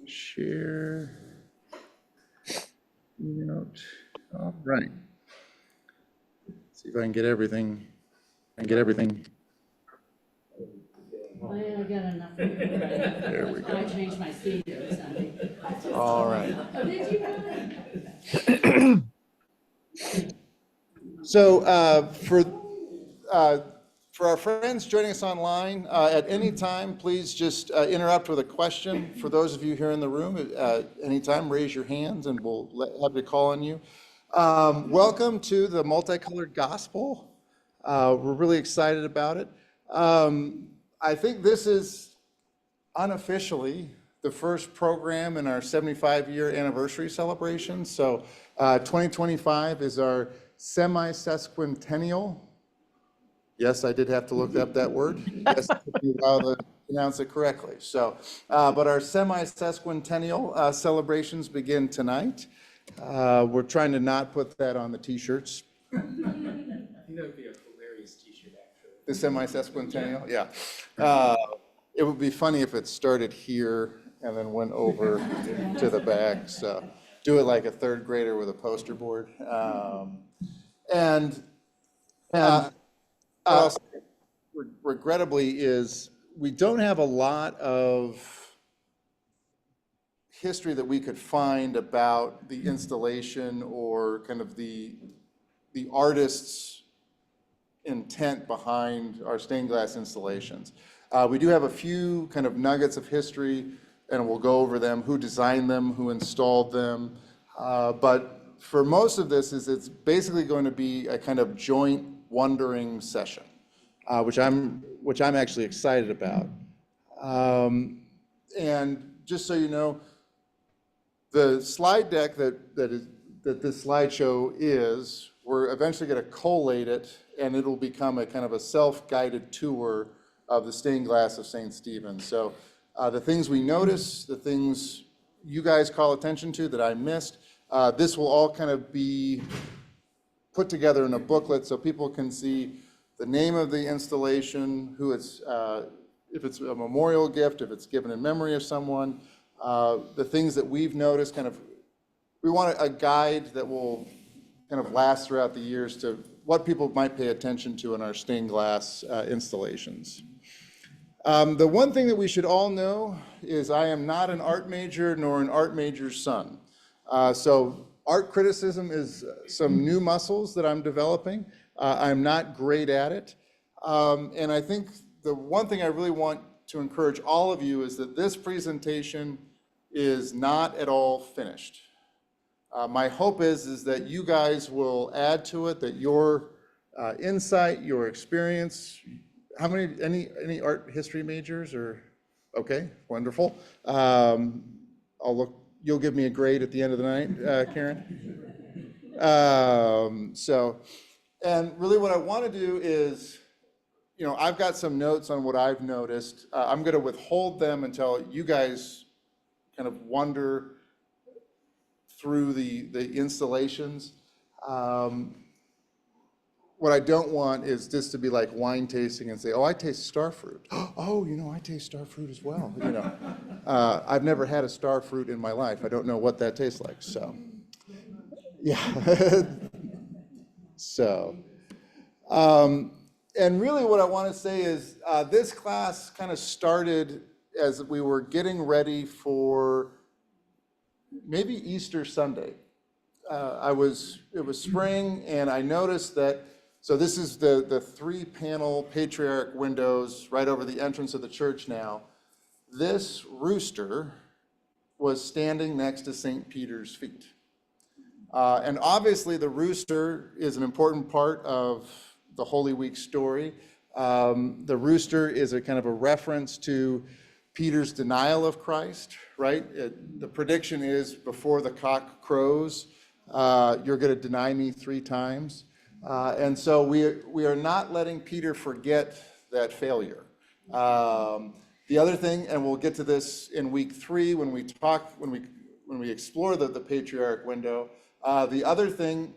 Share. Note. All right. See if I can get everything. I got enough. There we go. I changed my seat or something. All right. Oh, did you really? So for our friends joining us online, at any time, please just interrupt with a question. For those of you here in the room, anytime, raise your hands and we'll have to call on you. Welcome to the Multicolored Gospel. We're really excited about it. I think this is unofficially the first program in our 75-year anniversary celebration. So 2025 is our semi-sesquicentennial. Yes, I did have to look up that word. Yes, it took me a while to pronounce it correctly. So, but our semi-sesquicentennial celebrations begin tonight. We're trying to not put that on the t-shirts. I think that would be a hilarious t-shirt, actually. The semi-sesquicentennial, yeah. It would be funny if it started here and then went over to the back. So do it like a third grader with a poster board. Regrettably is we don't have a lot of history that we could find about the installation or kind of the artist's intent behind our stained glass installations. We do have a few kind of nuggets of history, and we'll go over them, who designed them, who installed them. But for most of this, it's basically going to be a kind of joint wondering session, which I'm actually excited about. And just so you know, the slide deck that this slideshow is, we're eventually going to collate it, and it'll become a kind of a self-guided tour of the stained glass of St. Stephen. So the things we notice, the things you guys call attention to that I missed, this will all kind of be put together in a booklet so people can see the name of the installation, who it's, if it's a memorial gift, if it's given in memory of someone, the things that we've noticed, kind of, we want a guide that will kind of last throughout the years to what people might pay attention to in our stained glass installations. The one thing that we should all know is I am not an art major nor an art major's son. So art criticism is some new muscles that I'm developing. I'm not great at it. And I think the one thing I really want to encourage all of you is that this presentation is not at all finished. My hope is that you guys will add to it, that your insight, your experience. How many, any art history majors or, okay, wonderful. You'll give me a grade at the end of the night, Karen. And really what I want to do is, I've got some notes on what I've noticed. I'm going to withhold them until you guys kind of wander through the installations. What I don't want is this to be like wine tasting and say, oh, I taste starfruit. Oh, I taste starfruit as well. I've never had a starfruit in my life. I don't know what that tastes like. So, yeah. And really what I want to say is this class kind of started as we were getting ready for maybe Easter Sunday. It was spring, and I noticed that, so this is the 3-panel patriarch windows right over the entrance of the church now. This rooster was standing next to St. Peter's feet. And obviously the rooster is an important part of the Holy Week story. The rooster is a kind of a reference to Peter's denial of Christ, right? The prediction is before the cock crows, you're going to deny me 3 times. And so we are not letting Peter forget that failure. The other thing, and we'll get to this in week 3 when we explore the patriarch window. The other thing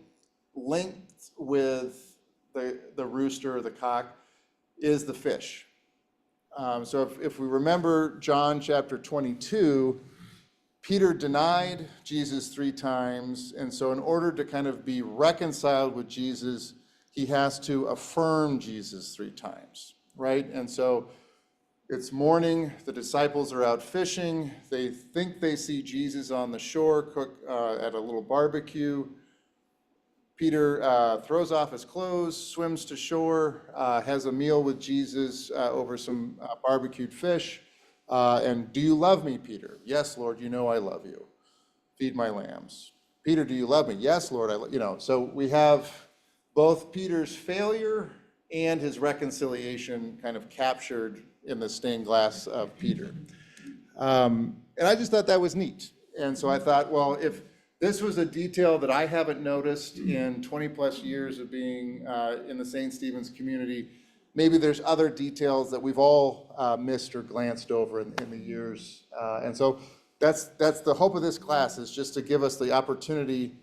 linked with the rooster or the cock is the fish. So if we remember John chapter 22, Peter denied Jesus 3 times, and so in order to kind of be reconciled with Jesus, he has to affirm Jesus 3 times, right? And so it's morning, the disciples are out fishing, they think they see Jesus on the shore at a little barbecue. Peter throws off his clothes, swims to shore, has a meal with Jesus over some barbecued fish. And do you love me, Peter? Yes, Lord, you know I love you. Feed my lambs. Peter, do you love me? Yes, Lord, so we have both Peter's failure and his reconciliation kind of captured in the stained glass of Peter. And I just thought that was neat. And so I thought, well, if this was a detail that I haven't noticed in 20 plus years of being in the St. Stephen's community, maybe there's other details that we've all missed or glanced over in the years. And so that's the hope of this class, is just to give us the opportunity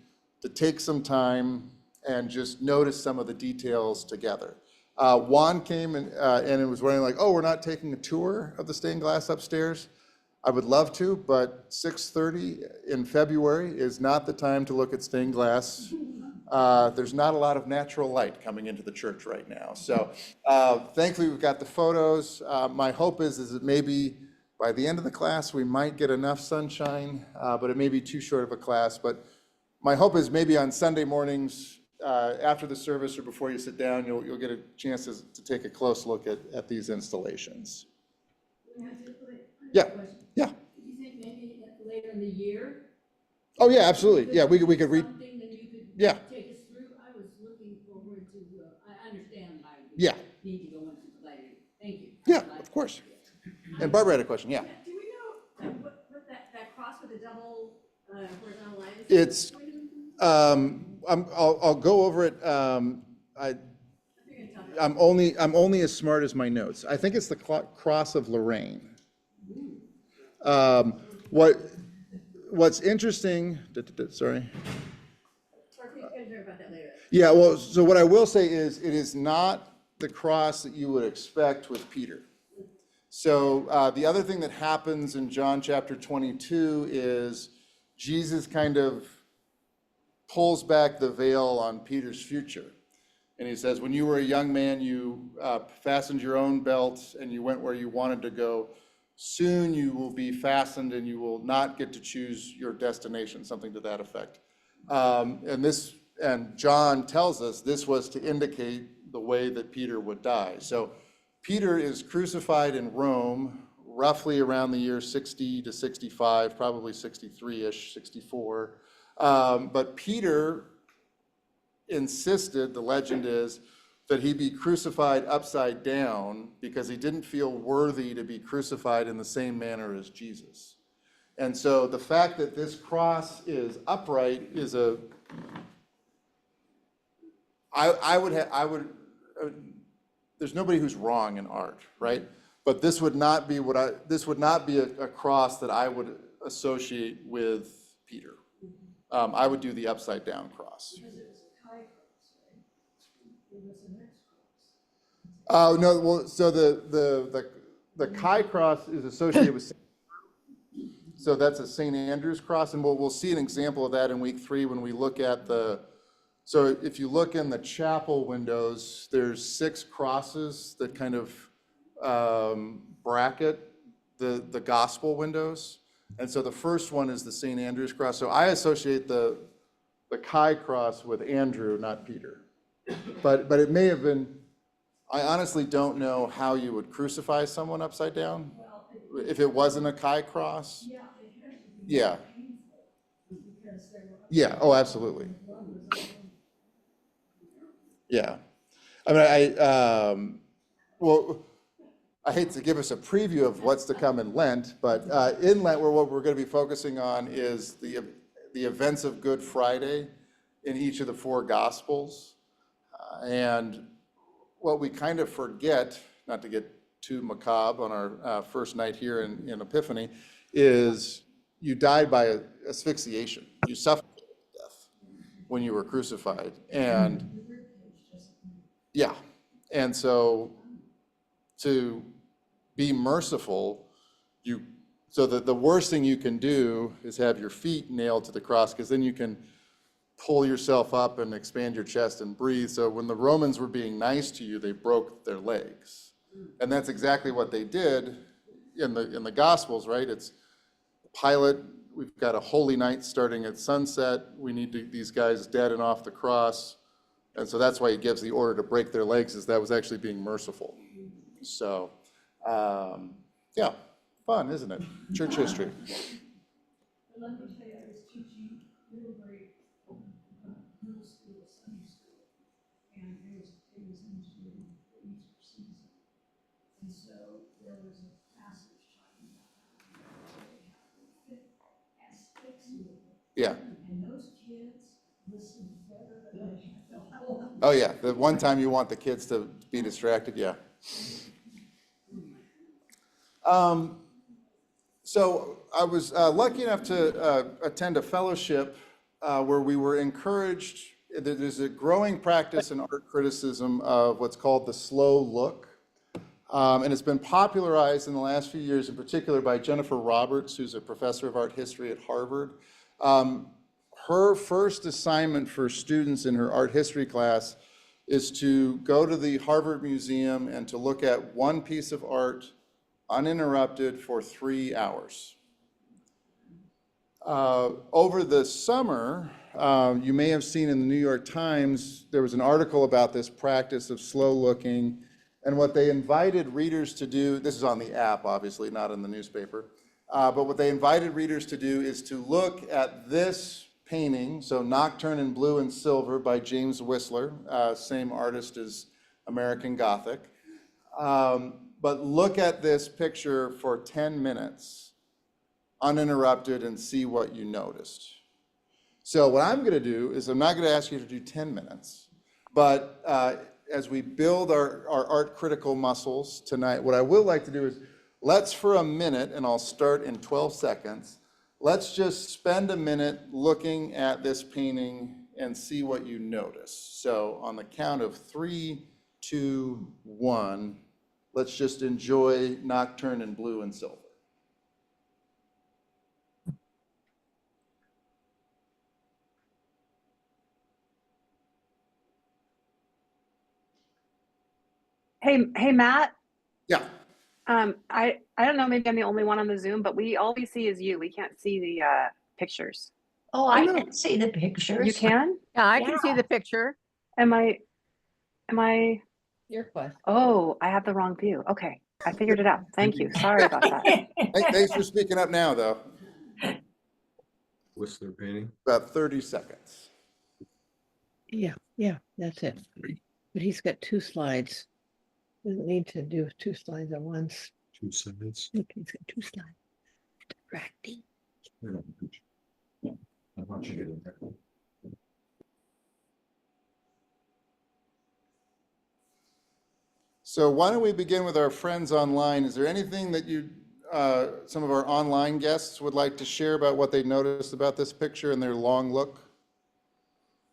to take some time and just notice some of the details together. Juan came and it was running like, oh, we're not taking a tour of the stained glass upstairs. I would love to, but 6:30 in February is not the time to look at stained glass. There's not a lot of natural light coming into the church right now. So thankfully we've got the photos. My hope is that maybe by the end of the class we might get enough sunshine, but it may be too short of a class. But my hope is maybe on Sunday mornings after the service or before you sit down, you'll get a chance to take a close look at these installations. Yeah. Yeah. Do you think maybe later in the year? Oh, yeah, absolutely. Yeah, we could read. Something that you could Yeah. take us through? I was looking forward to, I understand I Yeah. need to go into the later. Thank you. Yeah, of course. And Barbara had a question. Yeah. Do we know what that cross with the double horizontal line is? It's, I'll go over it. I'm only as smart as my notes. I think it's the cross of Lorraine. What's interesting, sorry. About that later. Yeah, well, so what I will say is it is not the cross that you would expect with Peter. So the other thing that happens in John chapter 22 is Jesus kind of pulls back the veil on Peter's future. And he says, when you were a young man, you fastened your own belt and you went where you wanted to go. Soon you will be fastened and you will not get to choose your destination, something to that effect. And John tells us this was to indicate the way that Peter would die. So Peter is crucified in Rome roughly around the year 60 to 65, probably 63-ish, 64. But Peter insisted, the legend is, that he be crucified upside down because he didn't feel worthy to be crucified in the same manner as Jesus. And so the fact that this cross is upright is there's nobody who's wrong in art, right? But this would not be a cross that I would associate with Peter. I would do the upside down cross. Oh, no, well, so the Chi cross is associated with, so that's a St. Andrew's cross, and we'll see an example of that in week 3 when we look at so if you look in the chapel windows, there's 6 crosses that kind of bracket the gospel windows. And so the first one is the St. Andrew's cross. So I associate the Chi cross with Andrew, not Peter. But it may have been, I honestly don't know how you would crucify someone upside down. If it wasn't a Chi cross. Yeah. Yeah, oh, absolutely. Yeah. I mean, I hate to give us a preview of what's to come in Lent, but in Lent, what we're going to be focusing on is the events of Good Friday in each of the 4 Gospels. And what we kind of forget, not to get too macabre on our first night here in Epiphany, is you died by asphyxiation. You suffocated to death when you were crucified. And yeah, and so to be merciful, you So the worst thing you can do is have your feet nailed to the cross, because then you can pull yourself up and expand your chest and breathe. So when the Romans were being nice to you, they broke their legs. And that's exactly what they did in the Gospels, right? It's Pilate, we've got a holy night starting at sunset. We need these guys dead and off the cross. And so that's why he gives the order to break their legs, is that was actually being merciful. So, yeah, fun, isn't it? Church history. But let me tell you, I was teaching middle grade, middle school, Sunday school, and it was into the Easter season. And so there was a passage talking about how they have to fit asphyxiate. Yeah. And those kids listened better than they had the whole. Oh, yeah. The one time you want the kids to be distracted, yeah. So I was lucky enough to attend a fellowship where we were encouraged. There's a growing practice in art criticism of what's called the slow look. And it's been popularized in the last few years, in particular by Jennifer Roberts, who's a professor of art history at Harvard. Her first assignment for students in her art history class is to go to the Harvard Museum and to look at one piece of art uninterrupted for 3 hours. Over the summer, you may have seen in the New York Times, there was an article about this practice of slow looking, and what they invited readers to do, this is on the app, obviously, not in the newspaper, but what they invited readers to do is to look at this painting, so Nocturne in Blue and Silver by James Whistler, same artist as American Gothic. But look at this picture for 10 minutes, uninterrupted, and see what you noticed. So what I'm going to do is I'm not going to ask you to do 10 minutes, but as we build our art critical muscles tonight, what I will like to do is let's for a minute, and I'll start in 12 seconds, let's just spend a minute looking at this painting and see what you notice. So on the count of 3, 2, 1, let's just enjoy Nocturne in Blue and Silver. Hey, Matt. Yeah. I don't know, maybe I'm the only one on the Zoom, but all we see is you. We can't see the pictures. Oh, I can see the pictures. You can? Yeah, I can see the picture. Am I, Your question. oh, I have the wrong view. Okay, I figured it out. Thank you. Sorry about that. Thanks for speaking up now, though. Whistler painting. About 30 seconds. Yeah, that's it. But he's got 2 slides. Doesn't need to do 2 slides at once. 2 sides. Look, he's got 2 slides. Distracting. I want you to get in there. So why don't we begin with our friends online? Is there anything that some of our online guests would like to share about what they noticed about this picture and their long look?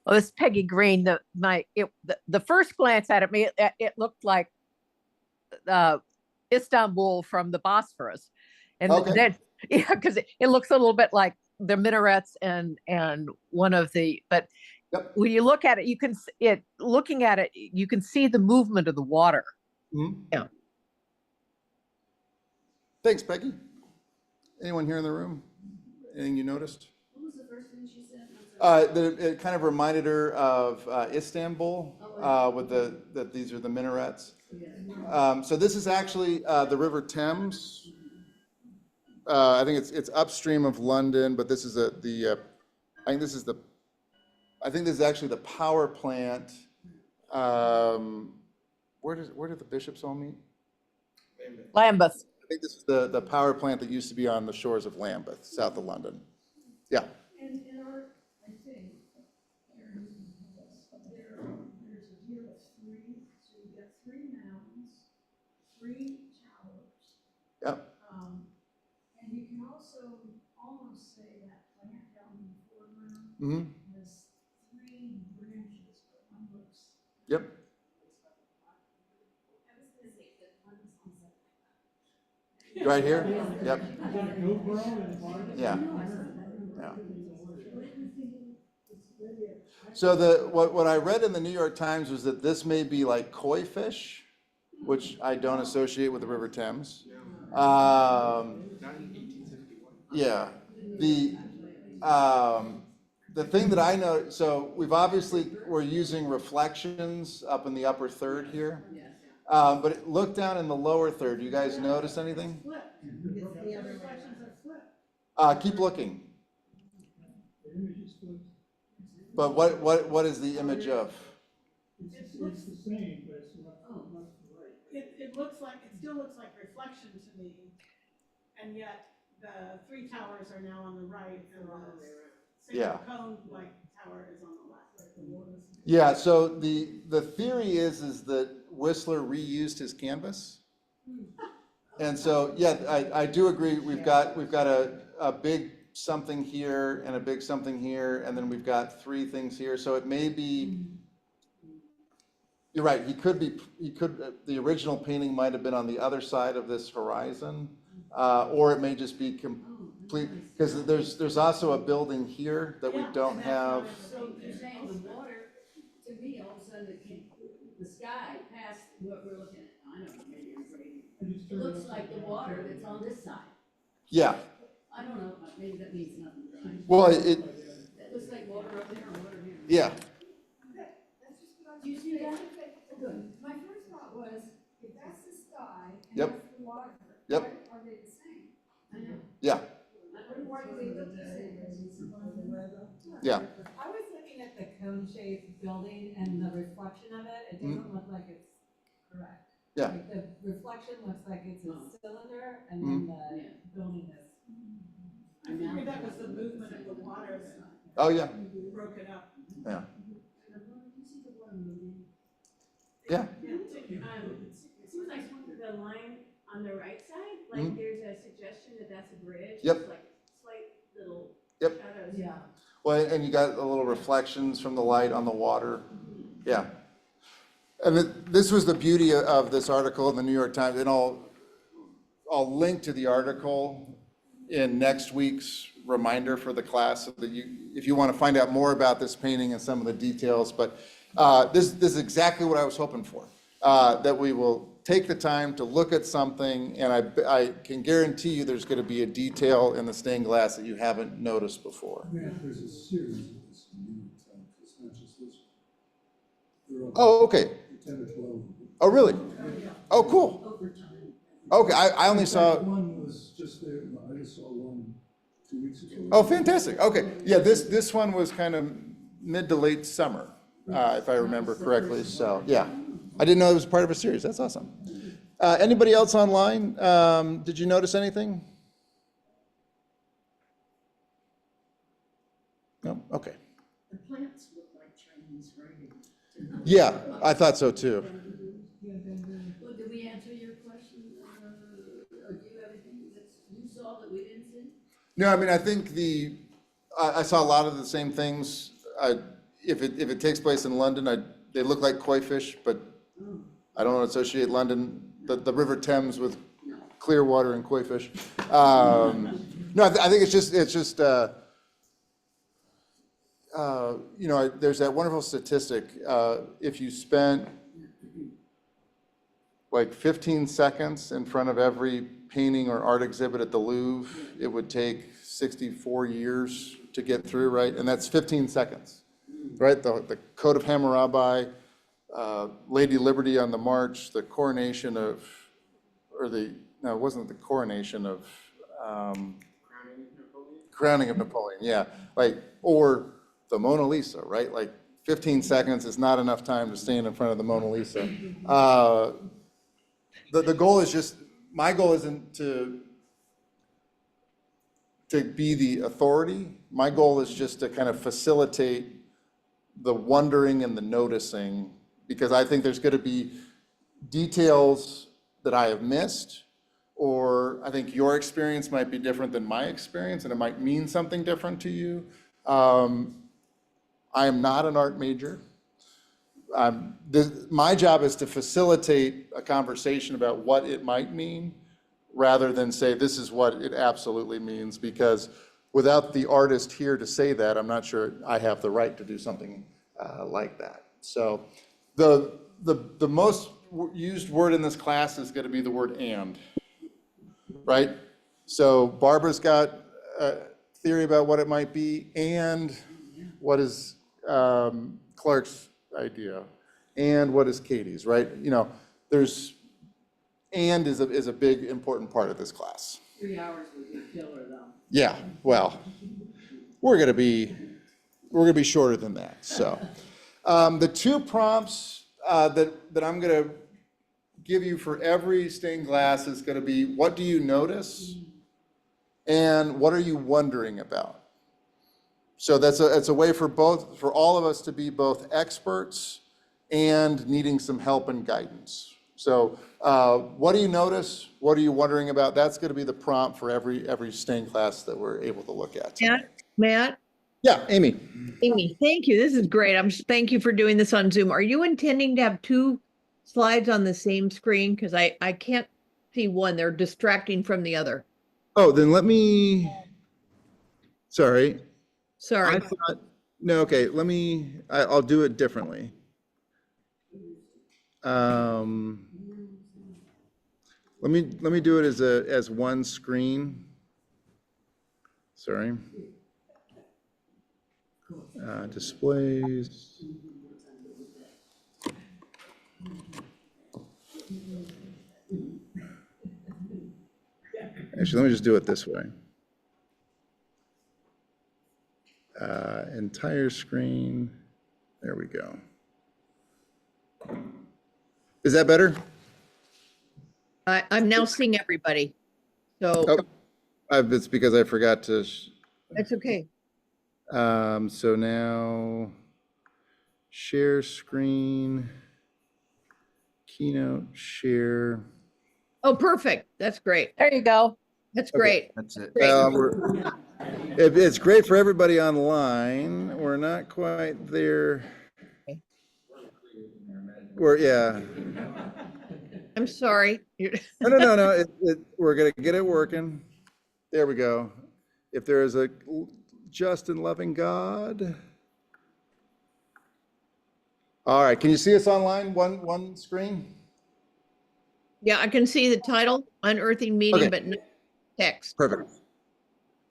Well, this is Peggy Green. The first glance at it looked like Istanbul from the Bosphorus, and Okay. then because it looks a little bit like the minarets and one of the. But Yep. when you look at it, looking at it, you can see the movement of the water. Mm-hmm. Yeah. Thanks, Peggy. Anyone here in the room? Anything you noticed? What was the first thing she said? I'm sorry. It kind of reminded her of Istanbul with that these are the minarets. So this is actually the River Thames. I think it's upstream of London, but this is I think this is actually the power plant. Where did the bishops all meet? Lambeth. I think this is the power plant that used to be on the shores of Lambeth, south of London. Yeah. And in art, I think, there's a deal of 3, so you've got 3 mountains, 3 towers. Yep. And you can also almost say that plant down in the foreground Mm-hmm. has 3 branches, but one looks. Yep. I was gonna say that one is on Right here? Yep. Yeah. Yeah. So what I read in the New York Times was that this may be like koi fish, which I don't associate with the River Thames. Not in 1861. Yeah, the thing that I know, so we're using reflections up in the upper third here. But look down in the lower third. Do you guys notice anything? Keep looking. But what is the image of? It looks the same, but it's not the right. It looks like, it still looks like reflection to me, and yet the three towers are now on the right, and the Yeah. single cone-like tower is on the left. Yeah, so the theory is that Whistler reused his canvas. And so, yeah, I do agree, we've got a big something here and a big something here, and then we've got three things here, so it may be, you're right, the original painting might have been on the other side of this horizon, or it may just be complete, because there's also a building here that we don't have. So you're saying the water, to me, all of a sudden, the sky past what we're looking at, I don't know, maybe I'm crazy. It looks like the water that's on this side. Yeah, I don't know, maybe that means nothing. well, That looks like water up there and water here. yeah, Do you see that? Good. My first thought was, if that's the sky and Yep. that's the water, Yep. are they the same? I know. yeah, Why do they look the same? yeah. I was looking at the cone-shaped building and the reflection of it, it doesn't look like it's correct. Yeah. Like the reflection looks like it's a cylinder and then the building is. I figured that was the movement of the water that Oh, yeah, broke it up. yeah, It seems like the line on the right side, like there's a suggestion that that's a bridge. Yep. It's like slight little Yep. shadows. Yeah. well, and you got the little reflections from the light on the water, yeah. And this was the beauty of this article in the New York Times, and I'll link to the article in next week's reminder for the class, so that if you want to find out more about this painting and some of the details, but this is exactly what I was hoping for, that we will take the time to look at something, and I can guarantee you there's going to be a detail in the stained glass that you haven't noticed before. Yeah, there's a series of this in New York Times, it's not just this one. There are Oh, okay. 10 or 12. Oh, really? Oh, cool. Okay, I only saw, One was just there, I just saw one 2 weeks ago. oh, fantastic. Okay, yeah, this one was kind of mid to late summer, if I remember correctly, so, yeah. I didn't know it was part of a series, that's awesome. Anybody else online? Did you notice anything? No, okay. The plants look like Chinese writing. Yeah, I thought so too. Well, did we answer your question? Or do you have anything that you saw that we didn't see? No, I mean, I think I saw a lot of the same things. If it takes place in London, they look like koi fish, but I don't associate London, the River Thames with clear water and koi fish. No, I think it's just, there's that wonderful statistic. If you spent like 15 seconds in front of every painting or art exhibit at the Louvre, it would take 64 years to get through, right? And that's 15 seconds, right? The Code of Hammurabi, Lady Liberty on the March, the coronation of, no, it wasn't the coronation of, crowning of Napoleon, yeah. Like, or the Mona Lisa, right? Like 15 seconds is not enough time to stand in front of the Mona Lisa. The goal is just, my goal isn't to be the authority. My goal is just to kind of facilitate the wondering and the noticing, because I think there's going to be details that I have missed, or I think your experience might be different than my experience, and it might mean something different to you. I am not an art major. My job is to facilitate a conversation about what it might mean rather than say this is what it absolutely means, because without the artist here to say that, I'm not sure I have the right to do something like that. So the most used word in this class is going to be the word "and," right? So Barbara's got a theory about what it might be, and what is Clark's idea, and what is Katie's, right? You know, there's, and is a big important part of this class. 3 hours would be killer though. Yeah, well, we're gonna be shorter than that. So the 2 prompts that I'm gonna give you for every stained glass is gonna be, what do you notice? And what are you wondering about? So it's a way for all of us to be both experts and needing some help and guidance. So what do you notice? What are you wondering about? That's going to be the prompt for every stained glass that we're able to look at. Matt, Yeah, Amy. Amy, thank you. This is great. Thank you for doing this on Zoom. Are you intending to have 2 slides on the same screen? Because I can't see one. They're distracting from the other. Oh, then let me, sorry. Sorry. I thought, no, okay, I'll do it differently. Let me do it as one screen. Sorry. Displays. Actually, let me just do it this way. Entire screen. There we go. Is that better? I'm now seeing everybody. So It's because I forgot to. that's okay. So now share screen, Keynote, share. Oh, perfect. That's great. There you go. That's great. That's it. Great. It's great for everybody online. We're not quite there. Yeah. I'm sorry. No. We're gonna get it working. There we go. If there is a just and loving God. All right, can you see us online? One screen? Yeah, I can see the title, Unearthing Meaning, Okay. but no text. Perfect.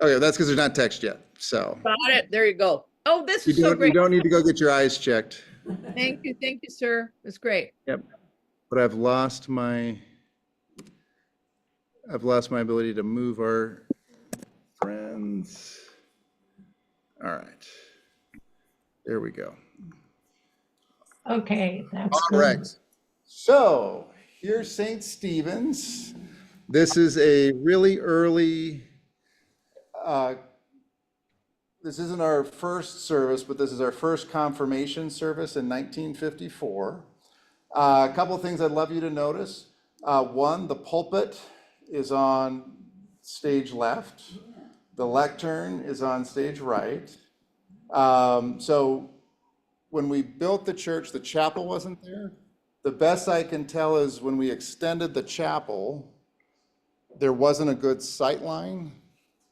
Okay, that's because there's not text yet, so. Got it. There you go. Oh, this You is so don't, you great. don't need to go get your eyes checked. Thank you, sir. It's great. Yep. But I've lost my ability to move our friends. All right. There we go. Okay, that's All right. So here's St. Stephen's. This is a really early, this isn't our first service, but this is our first confirmation service in 1954. A couple of things I'd love you to notice. One, the pulpit is on stage left. The lectern is on stage right. So when we built the church, the chapel wasn't there. The best I can tell is when we extended the chapel, there wasn't a good sight line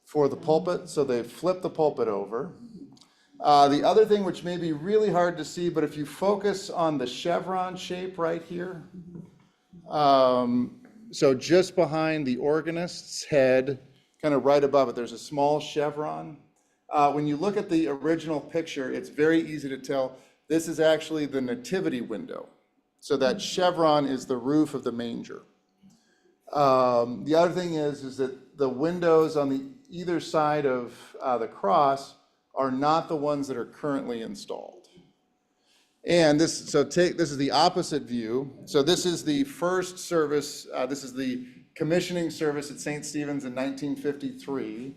for the pulpit, so they flipped the pulpit over. The other thing, which may be really hard to see, but if you focus on the chevron shape right here, so just behind the organist's head, kind of right above it, there's a small chevron. When you look at the original picture, it's very easy to tell this is actually the nativity window. So that chevron is the roof of the manger. The other thing is that the windows on the either side of the cross are not the ones that are currently installed. And this is the opposite view. So this is the first service. This is the commissioning service at St. Stephen's in 1953.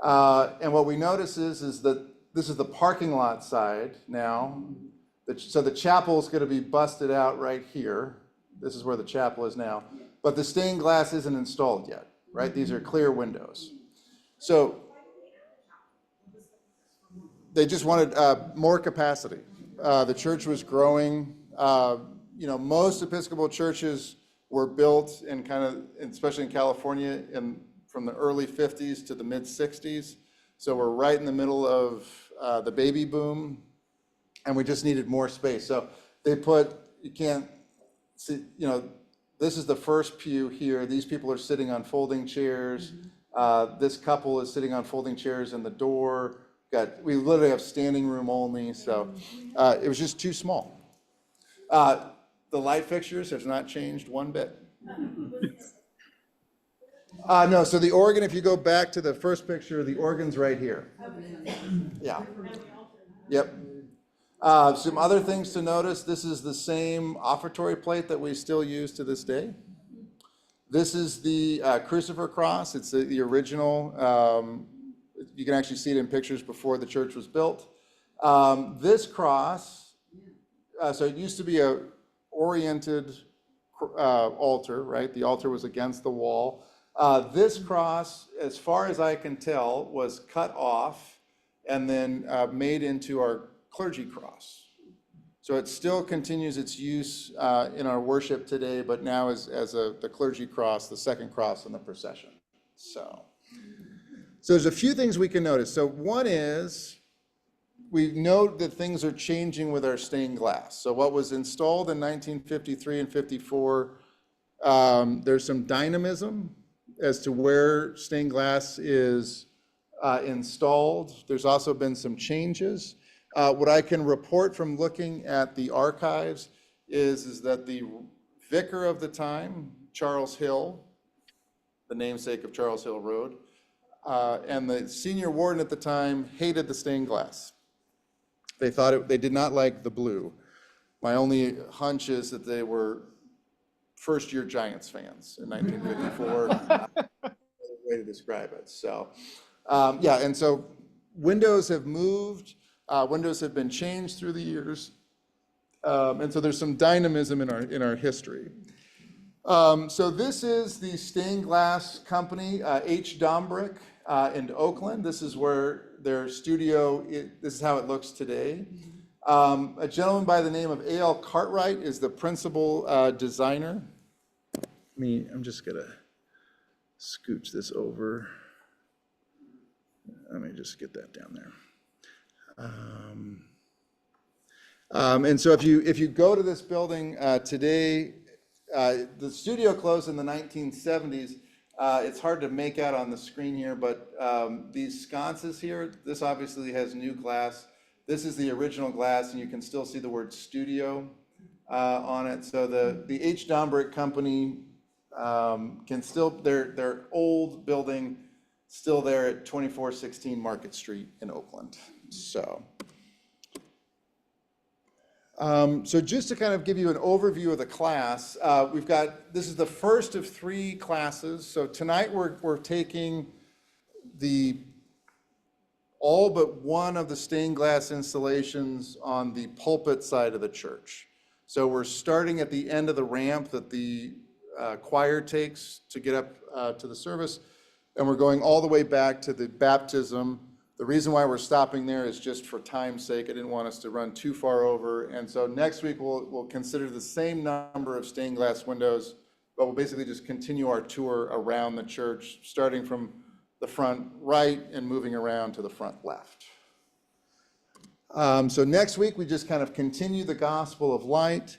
And what we notice is that this is the parking lot side now. So the chapel is going to be busted out right here. This is where the chapel is now. But the stained glass isn't installed yet, right? These are clear windows. So they just wanted more capacity. The church was growing. Most Episcopal churches were built in kind of, especially in California, from the early 50s to the mid 60s. So we're right in the middle of the baby boom, and we just needed more space. So they put, you can't see, this is the first pew here. These people are sitting on folding chairs. This couple is sitting on folding chairs in the door. We literally have standing room only, so it was just too small. The light fixtures has not changed one bit. No, so the organ, if you go back to the first picture, the organ's right here. Yeah. Yep. Some other things to notice, this is the same offertory plate that we still use to this day. This is the crucifer cross. It's the original. You can actually see it in pictures before the church was built. This cross, so it used to be a oriented altar, right? The altar was against the wall. This cross, as far as I can tell, was cut off and then made into our clergy cross. So it still continues its use in our worship today, but now as the clergy cross, the second cross in the procession. So there's a few things we can notice. So one is, we note that things are changing with our stained glass. So what was installed in 1953 and 54, there's some dynamism as to where stained glass is installed. There's also been some changes. What I can report from looking at the archives is that the vicar of the time, Charles Hill, the namesake of Charles Hill Road, and the senior warden at the time hated the stained glass. They did not like the blue. My only hunch is that they were first-year Giants fans in 1954. Way to describe it. So, yeah, and so windows have moved. Windows have been changed through the years, and so there's some dynamism in our history. So this is the stained glass company, H. Dombrick in Oakland. This is where their studio, this is how it looks today. A gentleman by the name of A.L. Cartwright is the principal designer. I'm just gonna scooch this over. Let me just get that down there. And so if you go to this building today, the studio closed in the 1970s. It's hard to make out on the screen here, but these sconces here, this obviously has new glass. This is the original glass, and you can still see the word studio on it. So the H. Dombrick company can still, their old building still there at 2416 Market Street in Oakland. So just to kind of give you an overview of the class, this is the first of 3 classes. So tonight we're taking all but one of the stained glass installations on the pulpit side of the church. So we're starting at the end of the ramp that the choir takes to get up to the service, and we're going all the way back to the baptism. The reason why we're stopping there is just for time's sake. I didn't want us to run too far over. And so next week we'll consider the same number of stained glass windows, but we'll basically just continue our tour around the church, starting from the front right and moving around to the front left. So next week we just kind of continue the gospel of light.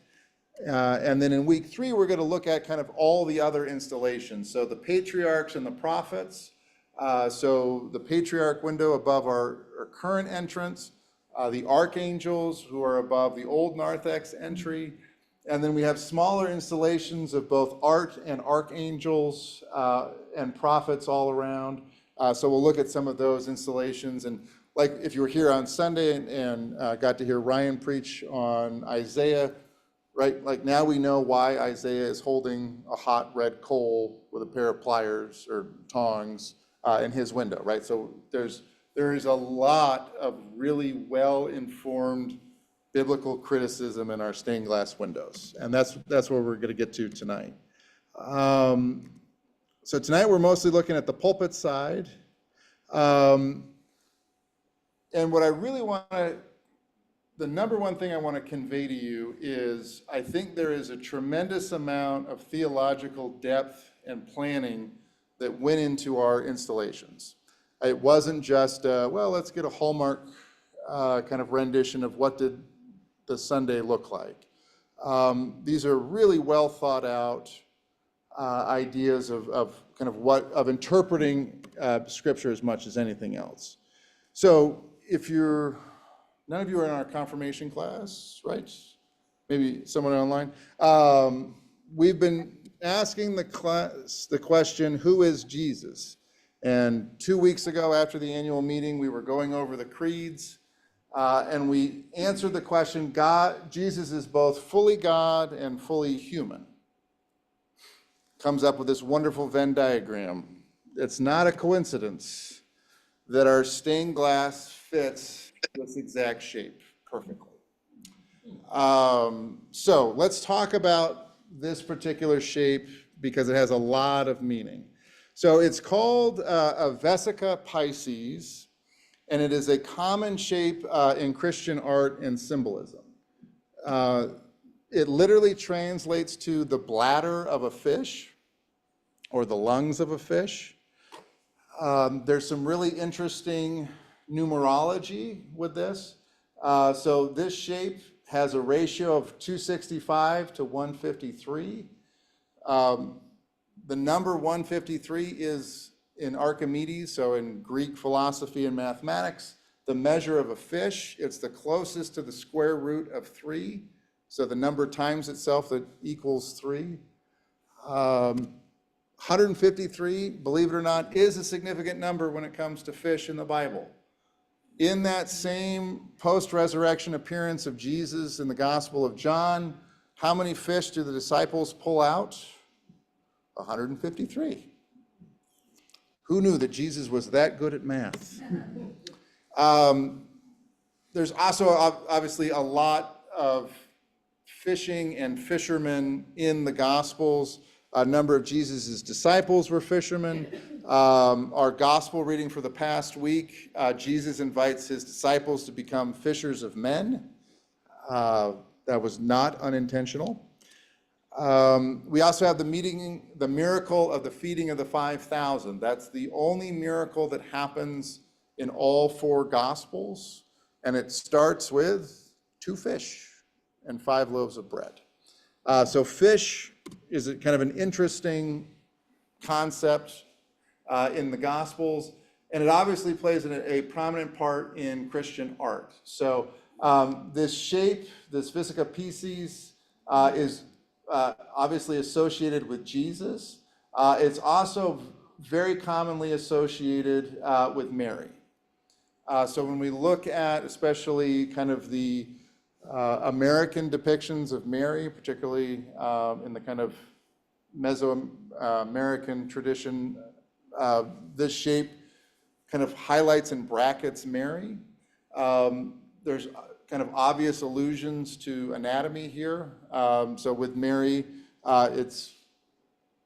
And then in week 3, we're going to look at kind of all the other installations. So the patriarchs and the prophets. So the patriarch window above our current entrance, the archangels who are above the old narthex entry, and then we have smaller installations of both art and archangels and prophets all around. So we'll look at some of those installations, and like if you were here on Sunday and got to hear Ryan preach on Isaiah, right? Like now we know why Isaiah is holding a hot red coal with a pair of pliers or tongs in his window, right? So there is a lot of really well-informed biblical criticism in our stained glass windows, and that's where we're going to get to tonight. So tonight we're mostly looking at the pulpit side, and what I really want to, the number one thing I want to convey to you is I think there is a tremendous amount of theological depth and planning that went into our installations. It wasn't just, well, let's get a Hallmark kind of rendition of what did the Sunday look like. These are really well thought out ideas of kind of of interpreting Scripture as much as anything else. So if none of you are in our confirmation class, right? Maybe someone online. We've been asking the class the question, who is Jesus? And 2 weeks ago after the annual meeting, we were going over the creeds, and we answered the question, Jesus is both fully God and fully human. Comes up with this wonderful Venn diagram. It's not a coincidence that our stained glass fits this exact shape perfectly. So let's talk about this particular shape because it has a lot of meaning. So it's called a Vesica Pisces, and it is a common shape in Christian art and symbolism. It literally translates to the bladder of a fish or the lungs of a fish. There's some really interesting numerology with this. So this shape has a ratio of 265 to 153. The number 153 is in Archimedes, so in Greek philosophy and mathematics, the measure of a fish. It's the closest to the square root of 3. So the number times itself that equals 3. 153, believe it or not, is a significant number when it comes to fish in the Bible. In that same post-resurrection appearance of Jesus in the Gospel of John, how many fish do the disciples pull out? 153. Who knew that Jesus was that good at math? There's also obviously a lot of fishing and fishermen in the Gospels. A number of Jesus' disciples were fishermen. Our gospel reading for the past week, Jesus invites his disciples to become fishers of men. That was not unintentional. We also have the miracle of the feeding of the 5,000. That's the only miracle that happens in all 4 gospels. And it starts with 2 fish and 5 loaves of bread. So fish is kind of an interesting concept in the Gospels, and it obviously plays a prominent part in Christian art. So this shape, this Vesica Pisces, is obviously associated with Jesus. It's also very commonly associated with Mary. So when we look at especially kind of the American depictions of Mary, particularly in the kind of Mesoamerican tradition, this shape kind of highlights and brackets Mary. There's kind of obvious allusions to anatomy here. So with Mary, it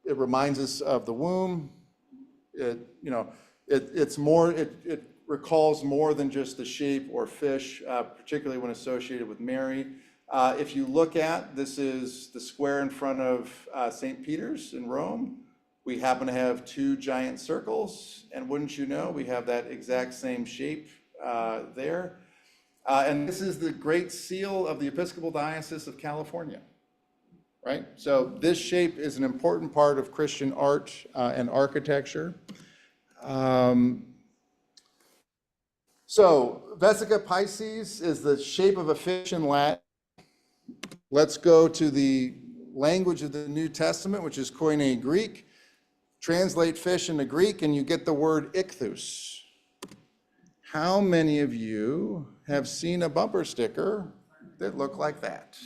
reminds us of the womb. It recalls more than just the shape or fish, particularly when associated with Mary. If you look at, this is the square in front of St. Peter's in Rome. We happen to have 2 giant circles, and wouldn't you know, we have that exact same shape there. And this is the Great Seal of the Episcopal Diocese of California, right? So this shape is an important part of Christian art and architecture. So Vesica Pisces is the shape of a fish in Latin. Let's go to the language of the New Testament, which is Koine Greek. Translate fish into Greek and you get the word ichthus. How many of you have seen a bumper sticker that look like that?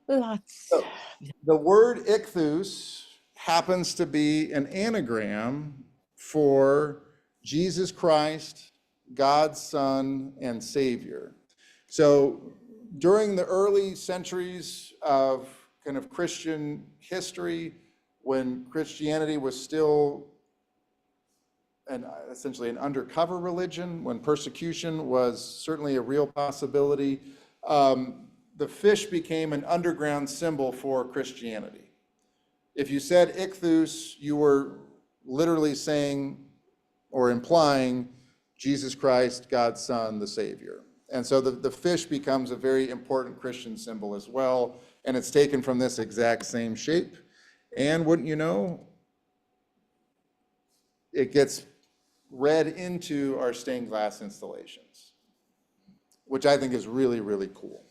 Lots. So, the word ichthus happens to be an anagram for Jesus Christ, God's Son and Savior. So during the early centuries of kind of Christian history, when Christianity was still essentially an undercover religion when persecution was certainly a real possibility. The fish became an underground symbol for Christianity. If you said ichthus, you were literally saying or implying Jesus Christ, God's Son, the Savior. And so the fish becomes a very important Christian symbol as well, and it's taken from this exact same shape. And wouldn't you know, it gets read into our stained glass installations, which I think is really, really cool.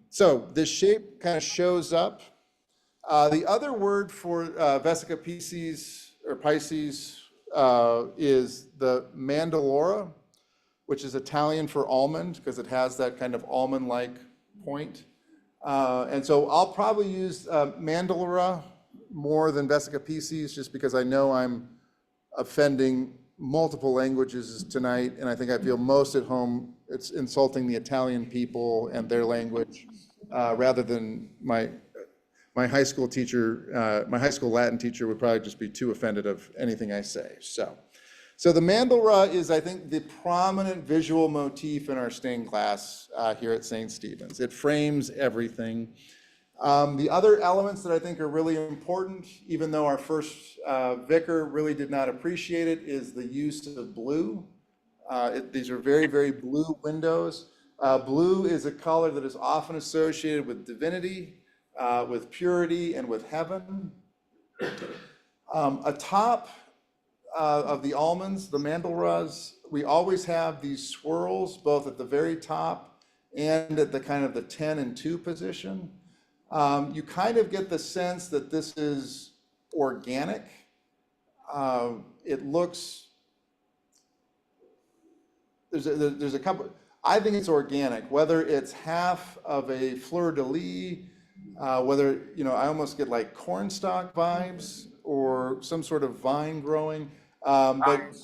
So this shape kind of shows up. The other word for Vesica Pisces or Pisces is the mandorla, which is Italian for almond because it has that kind of almond-like point. And so I'll probably use mandorla more than Vesica Pisces just because I know I'm offending multiple languages tonight, and I think I feel most at home it's insulting the Italian people and their language rather than my high school teacher, my high school Latin teacher would probably just be too offended of anything I say. So the mandorla is, I think, the prominent visual motif in our stained glass here at St. Stephen's. It frames everything. The other elements that I think are really important, even though our first vicar really did not appreciate it, is the use of blue. These are very, very blue windows. Blue is a color that is often associated with divinity, with purity, and with heaven. Atop of the almonds, the mandorlas, we always have these swirls, both at the very top and at the kind of the 10 and 2 position. You kind of get the sense that this is organic. It looks, there's a couple, I think it's organic, whether it's half of a fleur-de-lis, whether, you know, I almost get like cornstalk vibes or some sort of vine growing. But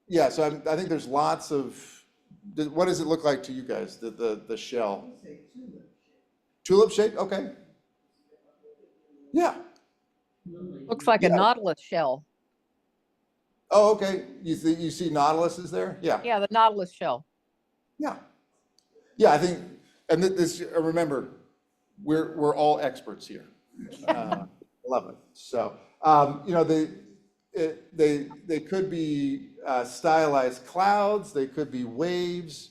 yeah, so I think there's lots of, what does it look like to you guys, the shell? Tulip shape, okay. Yeah. Looks like a nautilus shell. Oh, okay. You see nautiluses there? Yeah. Yeah, the nautilus shell. Yeah. Yeah, I think, and this, remember, we're all experts here. Love it. So, you know, they could be stylized clouds, they could be waves.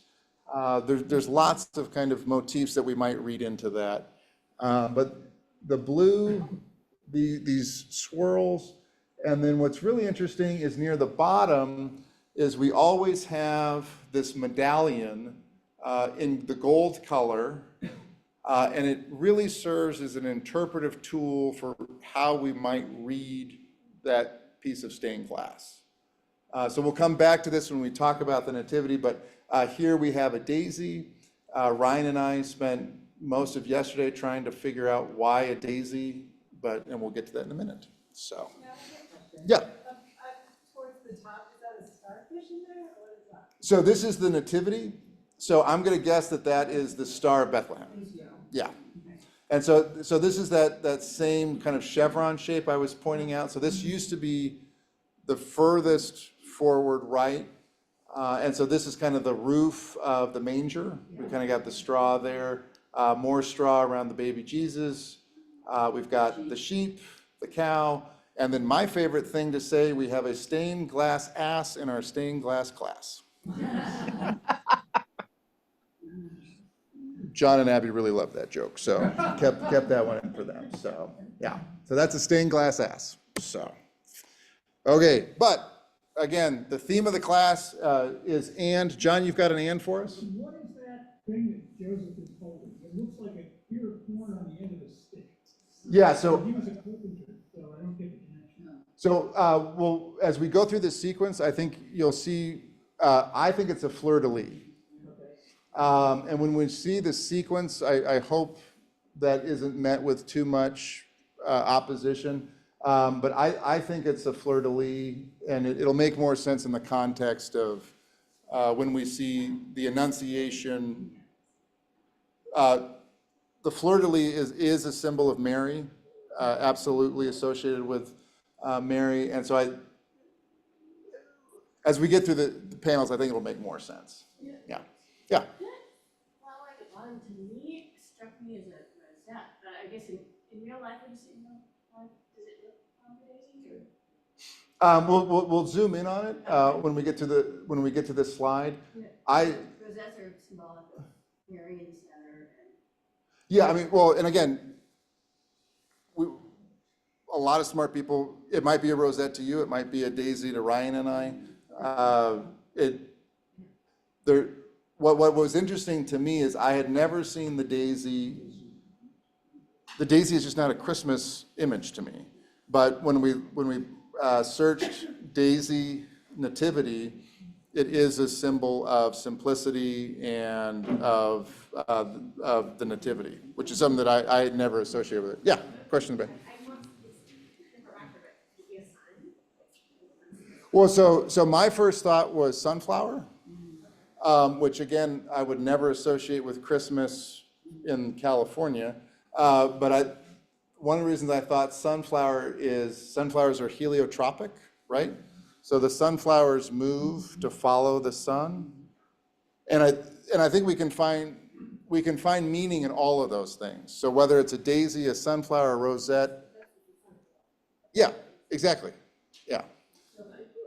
There's lots of kind of motifs that we might read into that. But the blue, these swirls, and then what's really interesting is near the bottom is we always have this medallion in the gold color, and it really serves as an interpretive tool for how we might read that piece of stained glass. So we'll come back to this when we talk about the nativity, but here we have a daisy. Ryan and I spent most of yesterday trying to figure out why a daisy, and we'll get to that in a minute. So, yeah. Towards the top, is that a starfish in there, or what is that? So this is the nativity. So I'm going to guess that is the Star of Bethlehem. Yeah. And so this is that same kind of chevron shape I was pointing out. So this used to be the furthest forward right. And so this is kind of the roof of the manger. We kind of got the straw there, more straw around the baby Jesus. We've got the sheep, the cow, and then my favorite thing to say, we have a stained glass ass in our stained glass class. John and Abby really loved that joke, so kept that one in for them. So yeah, so that's a stained glass ass. So okay, but again, the theme of the class is and. John, you've got an and for us? What is that thing that Joseph is holding? It looks like a ear of corn on the end of a stick. Yeah, so He was a carpenter, so I don't get the connection. So, well, as we go through this sequence, I think you'll see, I think it's a fleur-de-lis. And when we see the sequence, I hope that isn't met with too much opposition. But I think it's a fleur-de-lis, and it'll make more sense in the context of when we see the Annunciation. The fleur-de-lis is a symbol of Mary. absolutely associated with Mary. And so as we get through the panels, I think it'll make more sense. Yeah. Yeah. That flower at the bottom to me struck me as a rosette, but I guess in real life, when you see real life, does it look like a daisy or? We'll zoom in on it when we get to this slide. Rosettes are symbolic of Mary in the center and. Yeah, I mean, well, and again, a lot of smart people, it might be a rosette to you, it might be a daisy to Ryan and I. What was interesting to me is I had never seen the daisy. The daisy is just not a Christmas image to me. But when we searched daisy nativity, it is a symbol of simplicity and of the nativity, which is something that I had never associated with it. Yeah, question about. Well, so my first thought was sunflower, which again, I would never associate with Christmas in California. But one of the reasons I thought sunflowers are heliotropic, right? So the sunflowers move to follow the sun. And I think we can find meaning in all of those things. So whether it's a daisy, a sunflower, a rosette. Yeah, exactly. Yeah.